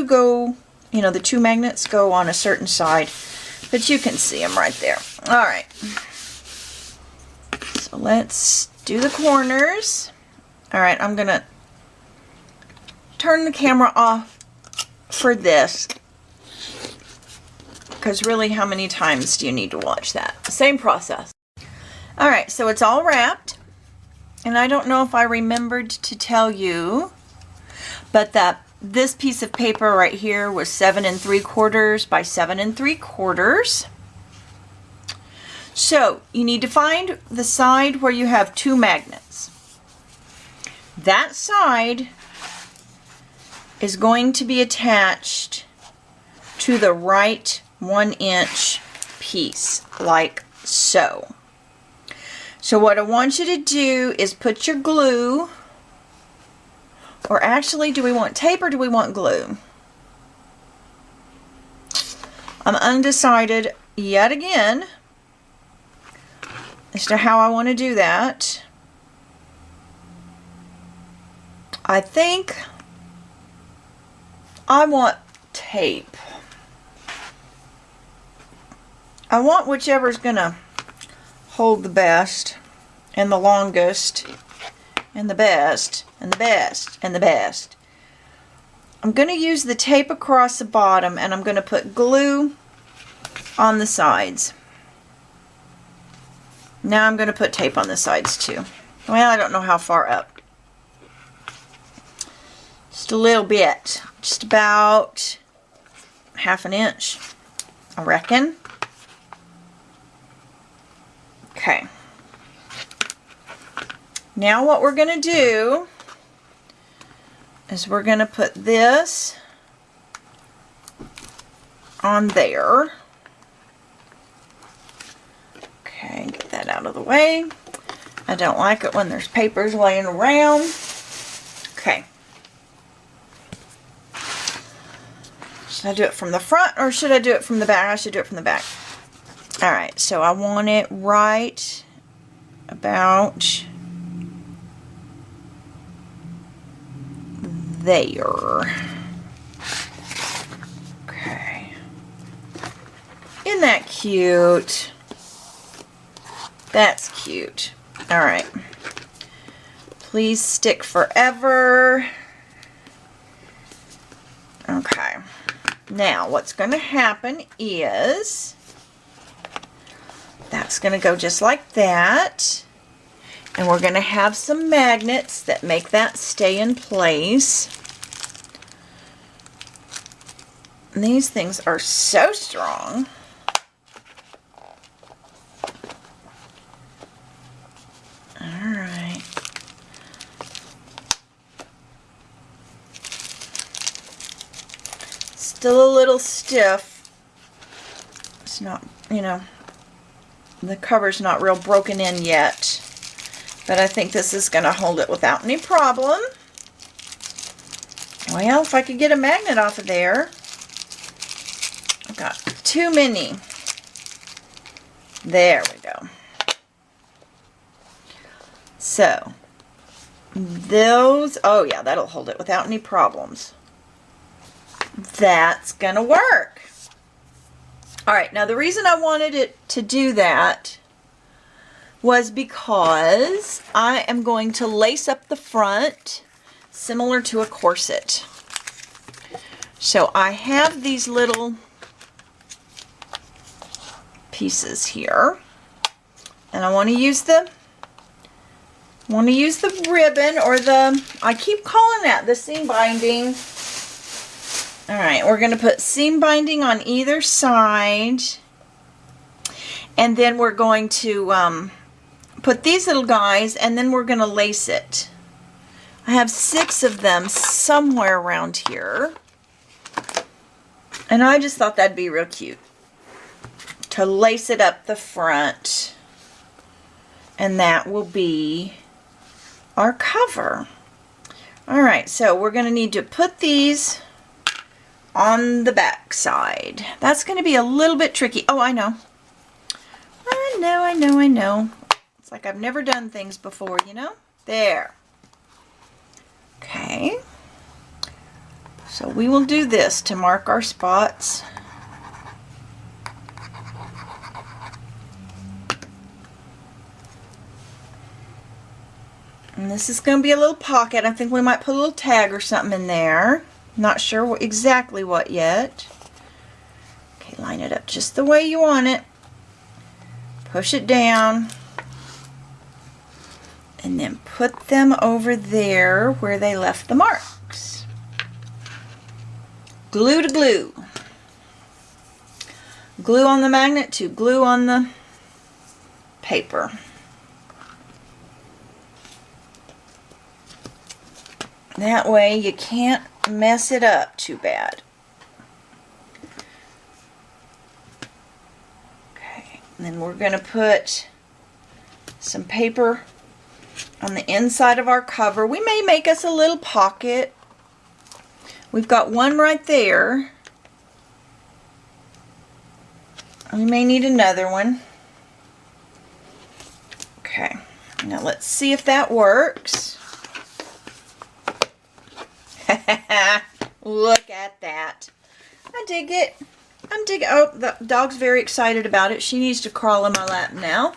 go, you know, the two magnets go on a certain side, but you can see them right there. All right. So let's do the corners. All right, I'm gonna turn the camera off for this because really, how many times do you need to watch that? Same process. All right, so it's all wrapped, and I don't know if I remembered to tell you, but this piece of paper right here was 7 3/4 by 7 3/4. So you need to find the side where you have two magnets. That side is going to be attached to the right 1-inch piece, like so. So what I want you to do is put your glue, or actually, do we want tape or do we want glue? I'm undecided yet again as to how I want to do that. I think I want tape. I want whichever's gonna hold the best and the longest and the best and the best and the best. I'm going to use the tape across the bottom, and I'm going to put glue on the sides. Now I'm going to put tape on the sides too. Well, I don't know how far up. Just a little bit. Just about 1/2 inch, I reckon. Okay. Now what we're going to do is we're going to put this on there. Okay, get that out of the way. I don't like it when there's papers laying around. Okay. Should I do it from the front or should I do it from the back? I should do it from the back. Alright, so I want it right about there. Okay. Isn't that cute? That's cute. Alright. Please stick forever. Okay. Now, what's going to happen is that's going to go just like that. And we're going to have some magnets that make that stay in place. And these things are so strong. Alright. still a little stiff. It's not, you know, the cover's not real broken in yet. But I think this is going to hold it without any problem. Well, if I could get a magnet off of there. I've got too many. There we go. So, those, oh yeah, that'll hold it without any problems. That's gonna work. Alright, now the reason I wanted it to do that was because I am going to lace up the front similar to a corset. So I have these little pieces here, and I want to use the ribbon, or the, I keep calling that the seam binding. Alright, we're going to put seam binding on either side, and then we're going to put these little guys, and then we're going to lace it. I have 6 of them somewhere around here, and I just thought that'd be real cute to lace it up the front, and that will be our cover. Alright, so we're going to need to put these on the back side. That's going to be a little bit tricky. Oh, I know. I know. It's like I've never done things before, you know? There. Okay. So we will do this to mark our spots. And this is going to be a little pocket. I think we might put a little tag or something in there. Not sure exactly what yet. Okay, line it up just the way you want it. Push it down. And then put them over there where they left the marks. Glue to glue. Glue on the magnet to glue on the paper. That way you can't mess it up too bad. Okay, and then we're going to put some paper on the inside of our cover. We may make us a little pocket. We've got one right there. We may need another one. Okay, now let's see if that works. Look at that. I dig it. I'm digging. Oh, the dog's very excited about it. She needs to crawl in my lap now.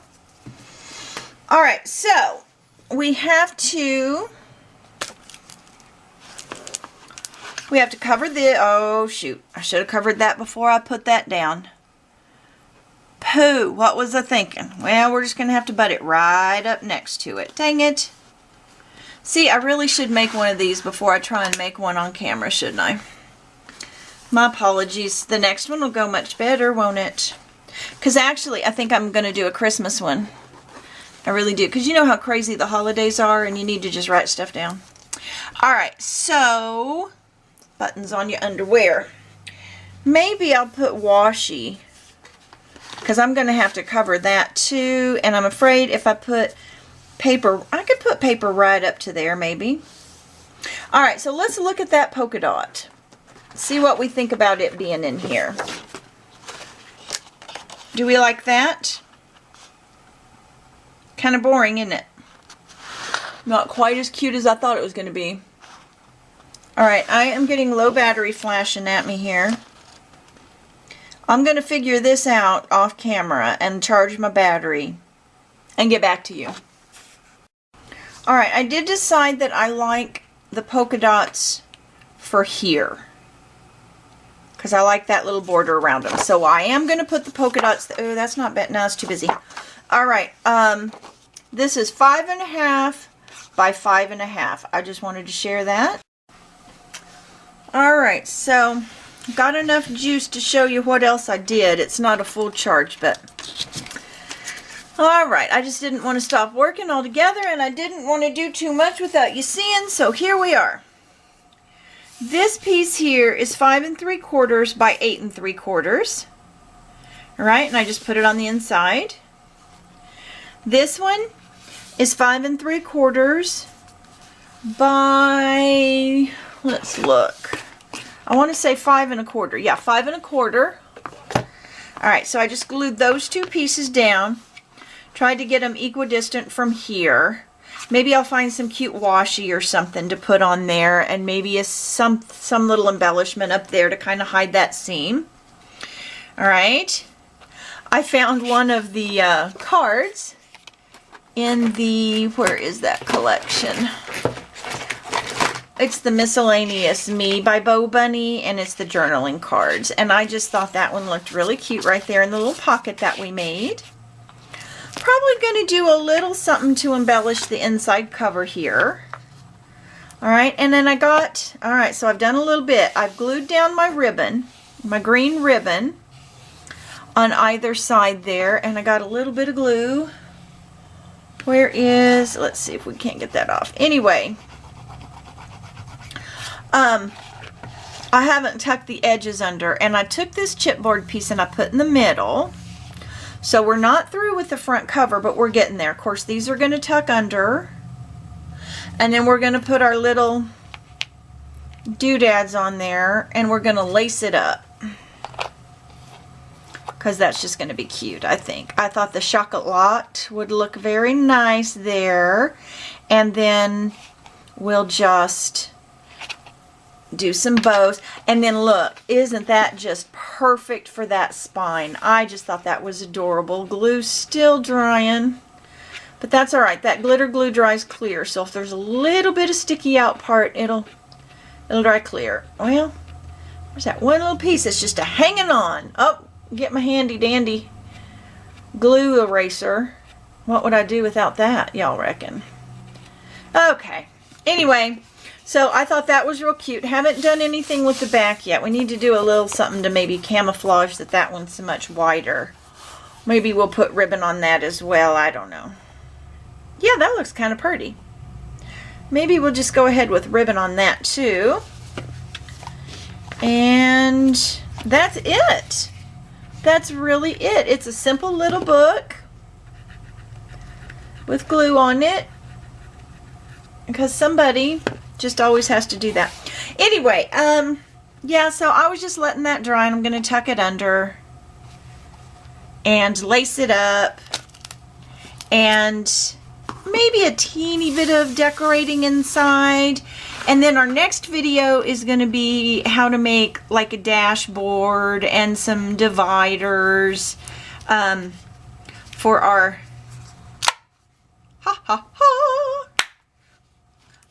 Alright, so we have to cover the, oh shoot, I should have covered that before I put that down. Pooh, what was I thinking? Well, we're just going to have to butt it right up next to it. Dang it. See, I really should make one of these before I try and make one on camera, shouldn't I? My apologies. The next one will go much better, won't it? Because actually, I think I'm going to do a Christmas one. I really do. Because you know how crazy the holidays are and you need to just write stuff down. Alright, so buttons on your underwear. Maybe I'll put washi, because I'm going to have to cover that too. And I'm afraid if I put paper, I could put paper right up to there maybe. Alright, so let's look at that polka dot. See what we think about it being in here. Do we like that? Kind of boring, isn't it? Not quite as cute as I thought it was going to be. Alright, I am getting low battery flashing at me here. I'm going to figure this out off camera and charge my battery and get back to you. Alright, I did decide that I like the polka dots for here, because I like that little border around them. So I am going to put the polka dots, oh that's not bad, no it's too busy. Alright, this is 5.5 by 5.5. I just wanted to share that. Alright, so got enough juice to show you what else I did. It's not a full charge, but alright, I just didn't want to stop working altogether, and I didn't want to do too much without you seeing, so here we are. This piece here is 5 3/4 by 8 3/4. All right, and I just put it on the inside. This one is 5 3/4 by, let's look. I want to say 5 1/4. Yeah, 5 1/4. All right, so I just glued those two pieces down. Tried to get them equidistant from here. Maybe I'll find some cute washi or something to put on there, and maybe some little embellishment up there to kind of hide that seam. All right. I found one of the cards in the, where is that collection? It's the Miscellaneous Me by BoBunny, and it's the journaling cards. And I just thought that one looked really cute right there in the little pocket that we made. Probably going to do a little something to embellish the inside cover here. All right, and then I got, all right, so I've done a little bit. I've glued down my ribbon, my green ribbon on either side there, and I got a little bit of glue. Where is, let's see if we can't get that off. Anyway, I haven't tucked the edges under, and I took this chipboard piece and I put in the middle. So we're not through with the front cover, but we're getting there. Of course, these are going to tuck under. And then we're going to put our little doodads on there, and we're going to lace it up. Because that's just going to be cute, I think. I thought the chocolat would look very nice there. And then we'll just do some bows. And then look, isn't that just perfect for that spine? I just thought that was adorable. Glue's still drying, but that's all right. That glitter glue dries clear, so if there's a little bit of sticky out part, it'll dry clear. Well, there's that one little piece that's just a hanging on. Oh, get my handy dandy glue eraser. What would I do without that, y'all reckon? Okay, anyway, so I thought that was real cute. Haven't done anything with the back yet. We need to do a little something to maybe camouflage that one's so much wider. Maybe we'll put ribbon on that as well. I don't know. Yeah, that looks kind of pretty. Maybe we'll just go ahead with ribbon on that too. And that's it. That's really it. It's a simple little book with glue on it, because somebody just always has to do that. Anyway, yeah, so I was just letting that dry, and I'm going to tuck it under and lace it up, and maybe a teeny bit of decorating inside. And then our next video is going to be how to make like a dashboard and some dividers for our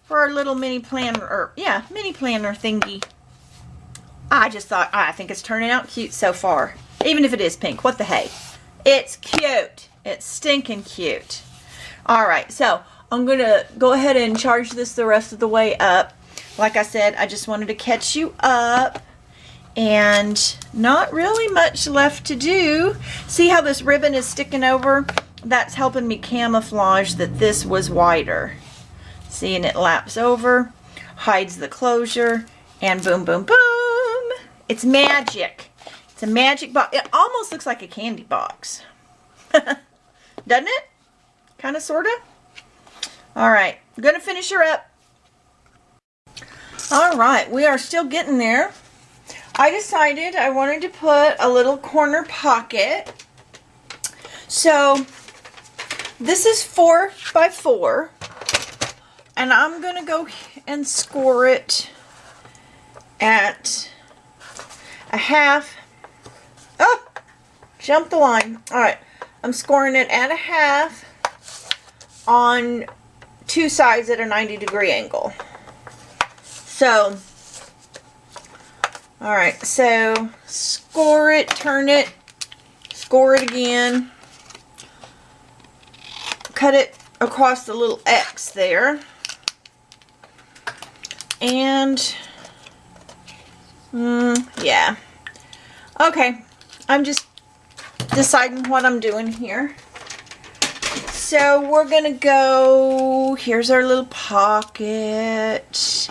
for our little mini planner, or yeah, mini planner thingy. I just thought, I think it's turning out cute so far. Even if it is pink, what the hey. It's cute. It's stinking cute. Alright, so I'm going to go ahead and charge this the rest of the way up. Like I said, I just wanted to catch you up. And not really much left to do. See how this ribbon is sticking over? That's helping me camouflage that this was wider. See, and it laps over, hides the closure, and boom, boom, boom. It's magic. It's a magic box. It almost looks like a candy box. Doesn't it? Kind of, sort of. All right, I'm going to finish her up. All right, we are still getting there. I decided I wanted to put a little corner pocket. So this is 4 by 4. And I'm going to go and score it at a half. Oh, jump the line. All right, I'm scoring it at a half on 2 sides at a 90-degree angle. So, all right, so score it, turn it, score it again, cut it across the little X there. And yeah, okay, I'm just deciding what I'm doing here. So we're gonna go, here's our little pocket.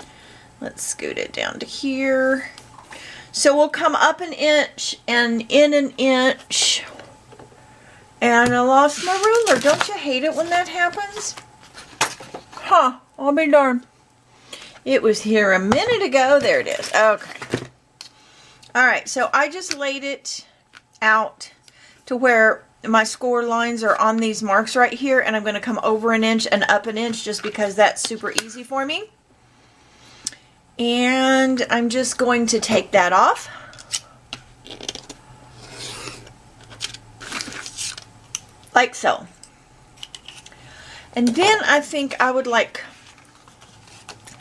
Let's scoot it down to here. So we'll come up an inch and in an inch. And I lost my ruler. Don't you hate it when that happens? Huh, I'll be darned. It was here a minute ago. There it is. Okay. Alright, so I just laid it out to where my score lines are on these marks right here, and I'm going to come over an inch and up an inch just because that's super easy for me. And I'm just going to take that off. Like so. And then I think I would like,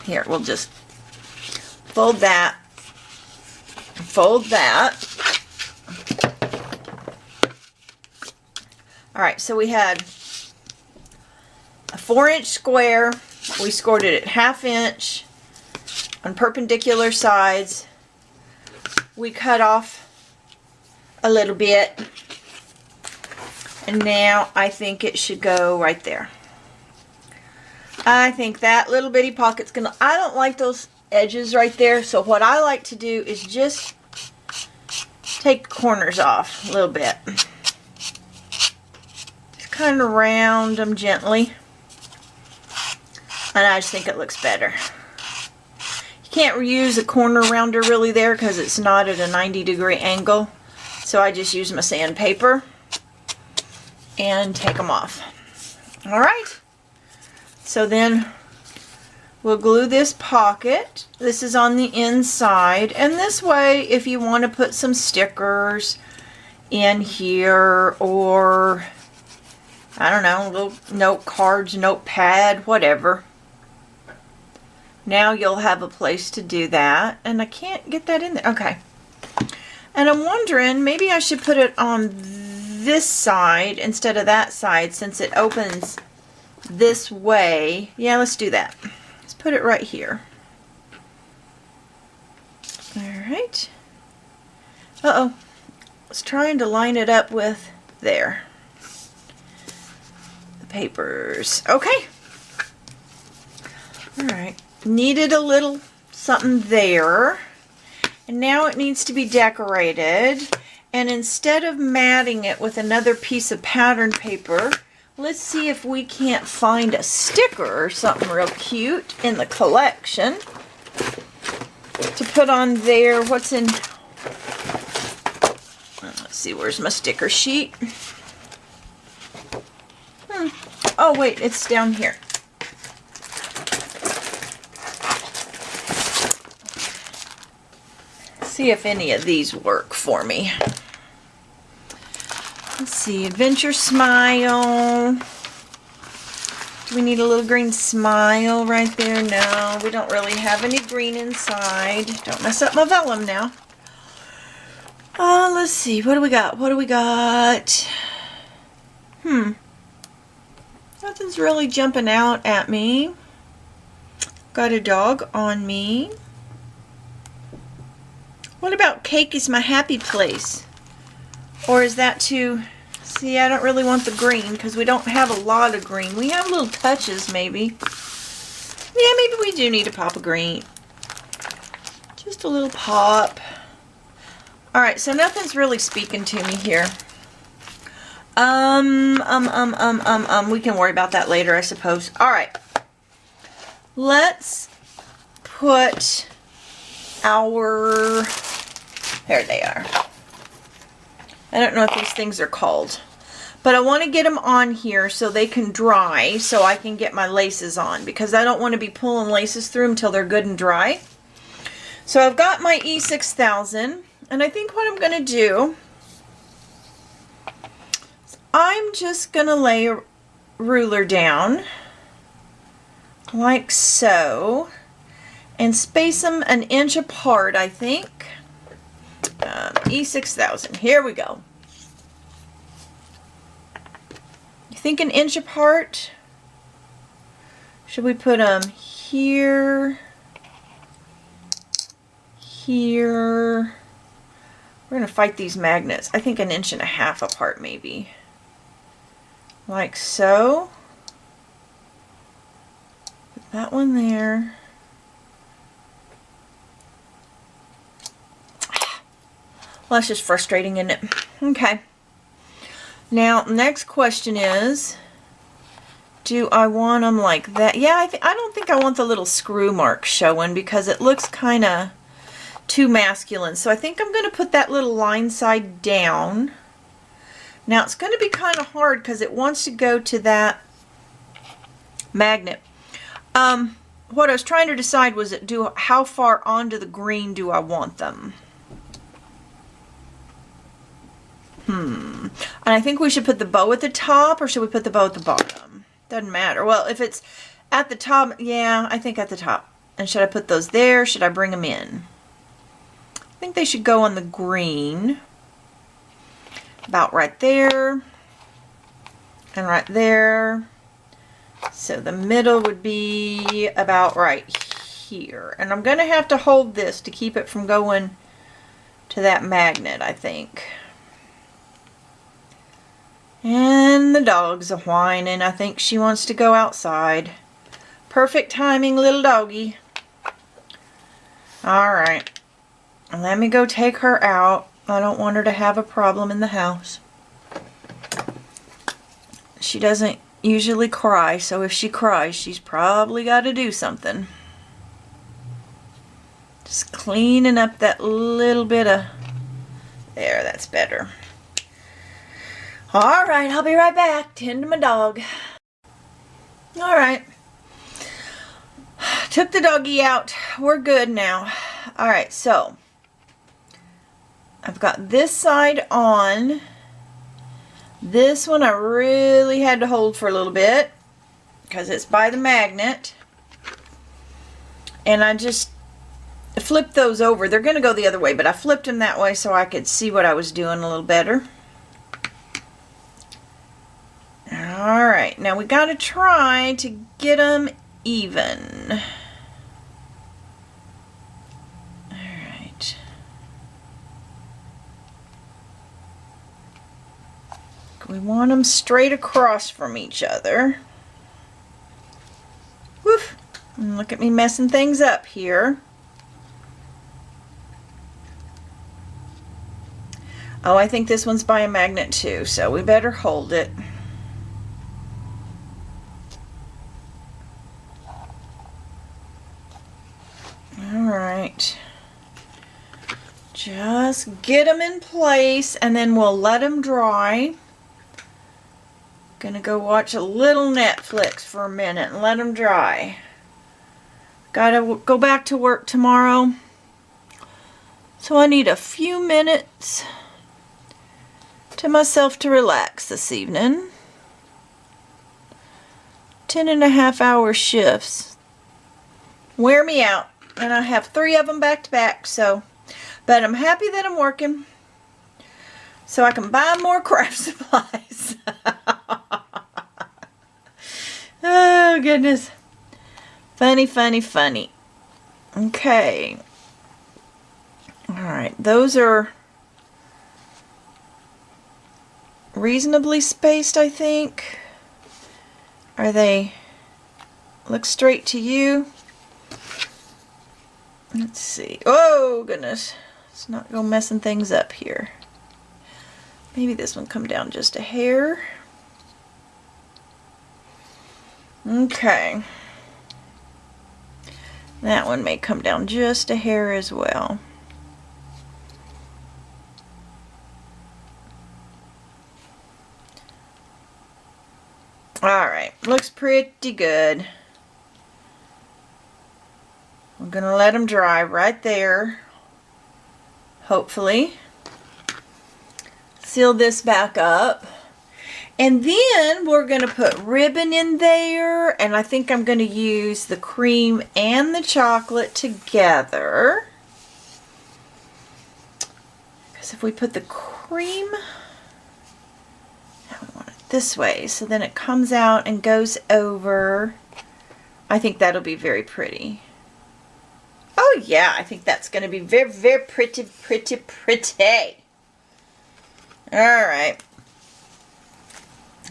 here, we'll just fold that, fold that. Alright, so we had a 4-inch square. We scored it at 1/2 inch on perpendicular sides. We cut off a little bit. And now I think it should go right there. I think that little bitty pocket's gonna, I don't like those edges right there, so what I like to do is just take the corners off a little bit. Just kind of round them gently. And I just think it looks better. You can't use a corner rounder really there because it's not at a 90-degree angle. So I just use my sandpaper and take them off. Alright. So then we'll glue this pocket. This is on the inside, and this way if you want to put some stickers in here, or I don't know, little note cards, notepad, whatever. Now you'll have a place to do that, and I can't get that in there. Okay. And I'm wondering, maybe I should put it on this side instead of that side since it opens this way. Yeah, let's do that. Let's put it right here. Alright. Uh-oh. I was trying to line it up with there. The papers. Okay. Alright. Needed a little something there. And now it needs to be decorated. And instead of matting it with another piece of pattern paper, let's see if we can't find a sticker or something real cute in the collection to put on there. What's in... Let's see, where's my sticker sheet? Oh, wait, it's down here. See if any of these work for me. Let's see, Adventure Smile. Do we need a little green smile right there? No, we don't really have any green inside. Don't mess up my vellum now. Let's see, what do we got? What do we got? Nothing's really jumping out at me. Got a dog on me. What about Cake is My Happy Place? Or is that too... See, I don't really want the green because we don't have a lot of green. We have little touches, maybe. Yeah, maybe we do need a pop of green. Just a little pop. Alright, so nothing's really speaking to me here. We can worry about that later, I suppose. Alright. Let's put our... There they are. I don't know what these things are called. But I want to get them on here so they can dry so I can get my laces on. Because I don't want to be pulling laces through them until they're good and dry. So I've got my E6000. And I think what I'm going to do... I'm just going to lay a ruler down. Like so. And space them an inch apart, I think. E6000. Here we go. You think an inch apart? Should we put them here? Here? We're going to fight these magnets. I think an inch and a half apart maybe. Like so. Put that one there. Well, that's just frustrating, isn't it? Okay. Now, next question is, do I want them like that? Yeah, I don't think I want the little screw mark showing because it looks kind of too masculine. So I think I'm going to put that little line side down. Now, it's going to be kind of hard because it wants to go to that magnet. What I was trying to decide was how far onto the green do I want them? And I think we should put the bow at the top, or should we put the bow at the bottom? Doesn't matter. Well, if it's at the top, yeah, I think at the top. And should I put those there? Should I bring them in? I think they should go on the green. About right there. And right there. So the middle would be about right here. And I'm going to have to hold this to keep it from going to that magnet, I think. And the dog's a whining. I think she wants to go outside. Perfect timing, little doggy. Alright. Let me go take her out. I don't want her to have a problem in the house. She doesn't usually cry, so if she cries, she's probably got to do something. Just cleaning up that little bit of... There, that's better. Alright, I'll be right back. Tend to my dog. Alright. Took the doggy out. We're good now. Alright, so I've got this side on. This one I really had to hold for a little bit because it's by the magnet. And I just flipped those over. They're going to go the other way, but I flipped them that way so I could see what I was doing a little better. Alright, now we got to try to get them even. Alright. We want them straight across from each other. Woof! And look at me messing things up here. Oh, I think this one's by a magnet too, so we better hold it. Alright. Just get them in place and then we'll let them dry. Gonna go watch a little Netflix for a minute and let them dry. Gotta go back to work tomorrow. So I need a few minutes to myself to relax this evening. 10.5-hour shifts. Wear me out. And I have 3 of them back to back, so. But I'm happy that I'm working. So I can buy more craft supplies. Oh, goodness. Funny, funny, funny. Okay. Alright, those are reasonably spaced, I think. Are they? Look straight to you. Let's see. Oh, goodness. Let's not go messing things up here. Maybe this one come down just a hair. Okay. That one may come down just a hair as well. Alright, looks pretty good. I'm going to let them dry right there. Hopefully. Seal this back up. And then we're going to put ribbon in there. And I think I'm going to use the cream and the chocolate together. Because if we put the cream, I want it this way. So then it comes out and goes over. I think that'll be very pretty. Oh yeah, I think that's going to be very, very pretty, pretty, pretty. Alright.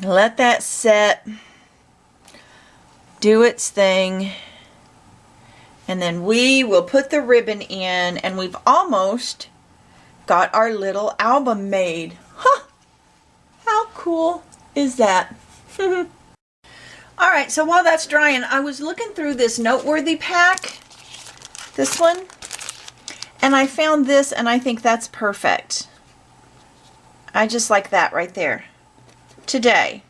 Let that set. Do its thing. And then we will put the ribbon in, and we've almost got our little album made. Huh! How cool is that? Alright, so while that's drying, I was looking through this Noteworthy pack, this one, and I found this, and I think that's perfect. I just like that right there. Today's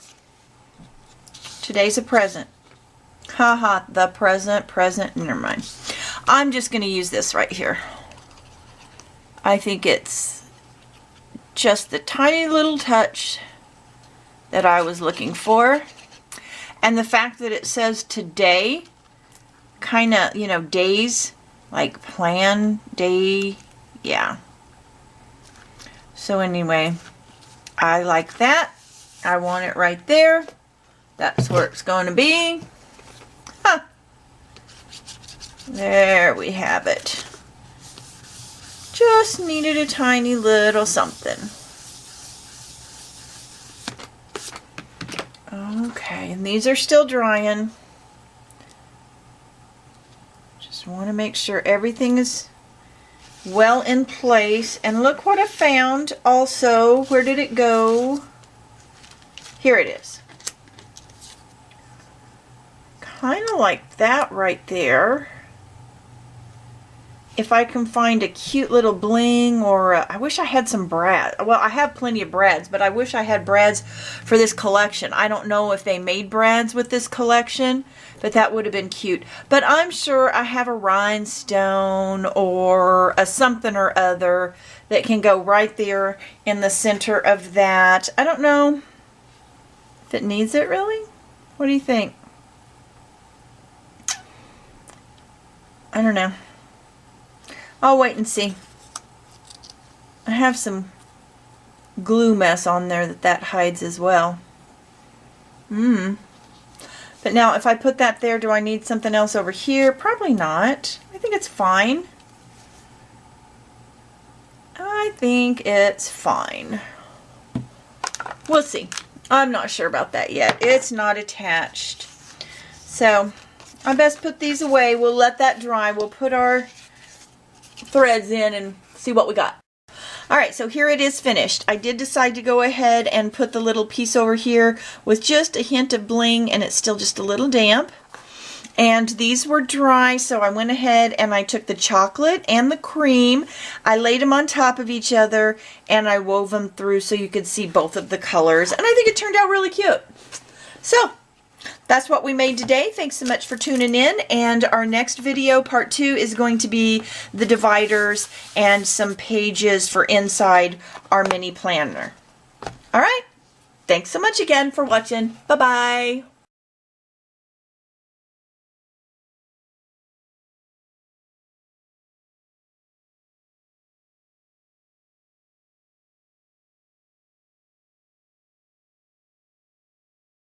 a present. Haha, the present, never mind. I'm just going to use this right here. I think it's just the tiny little touch that I was looking for. And the fact that it says today, kind of, you know, days, like plan, day, yeah. So anyway, I like that. I want it right there. That's where it's going to be. Huh. There we have it. Just needed a tiny little something. Okay, and these are still drying. Just want to make sure everything is well in place. And look what I found also. Where did it go? Here it is. Kind of like that right there. If I can find a cute little bling, or I wish I had some brad. Well, I have plenty of brads, but I wish I had brads for this collection. I don't know if they made brads with this collection, but that would have been cute. But I'm sure I have a rhinestone or a something or other that can go right there in the center of that. I don't know if it needs it really. What do you think? I don't know. I'll wait and see. I have some glue mess on there that hides as well. But now if I put that there, do I need something else over here? Probably not. I think it's fine. I think it's fine. We'll see. I'm not sure about that yet. It's not attached. So I best put these away. We'll let that dry. We'll put our threads in and see what we got. Alright, so here it is finished. I did decide to go ahead and put the little piece over here with just a hint of bling, and it's still just a little damp. And these were dry, so I went ahead and I took the chocolate and the cream, I laid them on top of each other, and I wove them through so you could see both of the colors, and I think it turned out really cute. So that's what we made today. Thanks so much for tuning in, and our next video, part 2, is going to be the dividers and some pages for inside our mini planner. Alright, thanks so much again for watching. Bye-bye.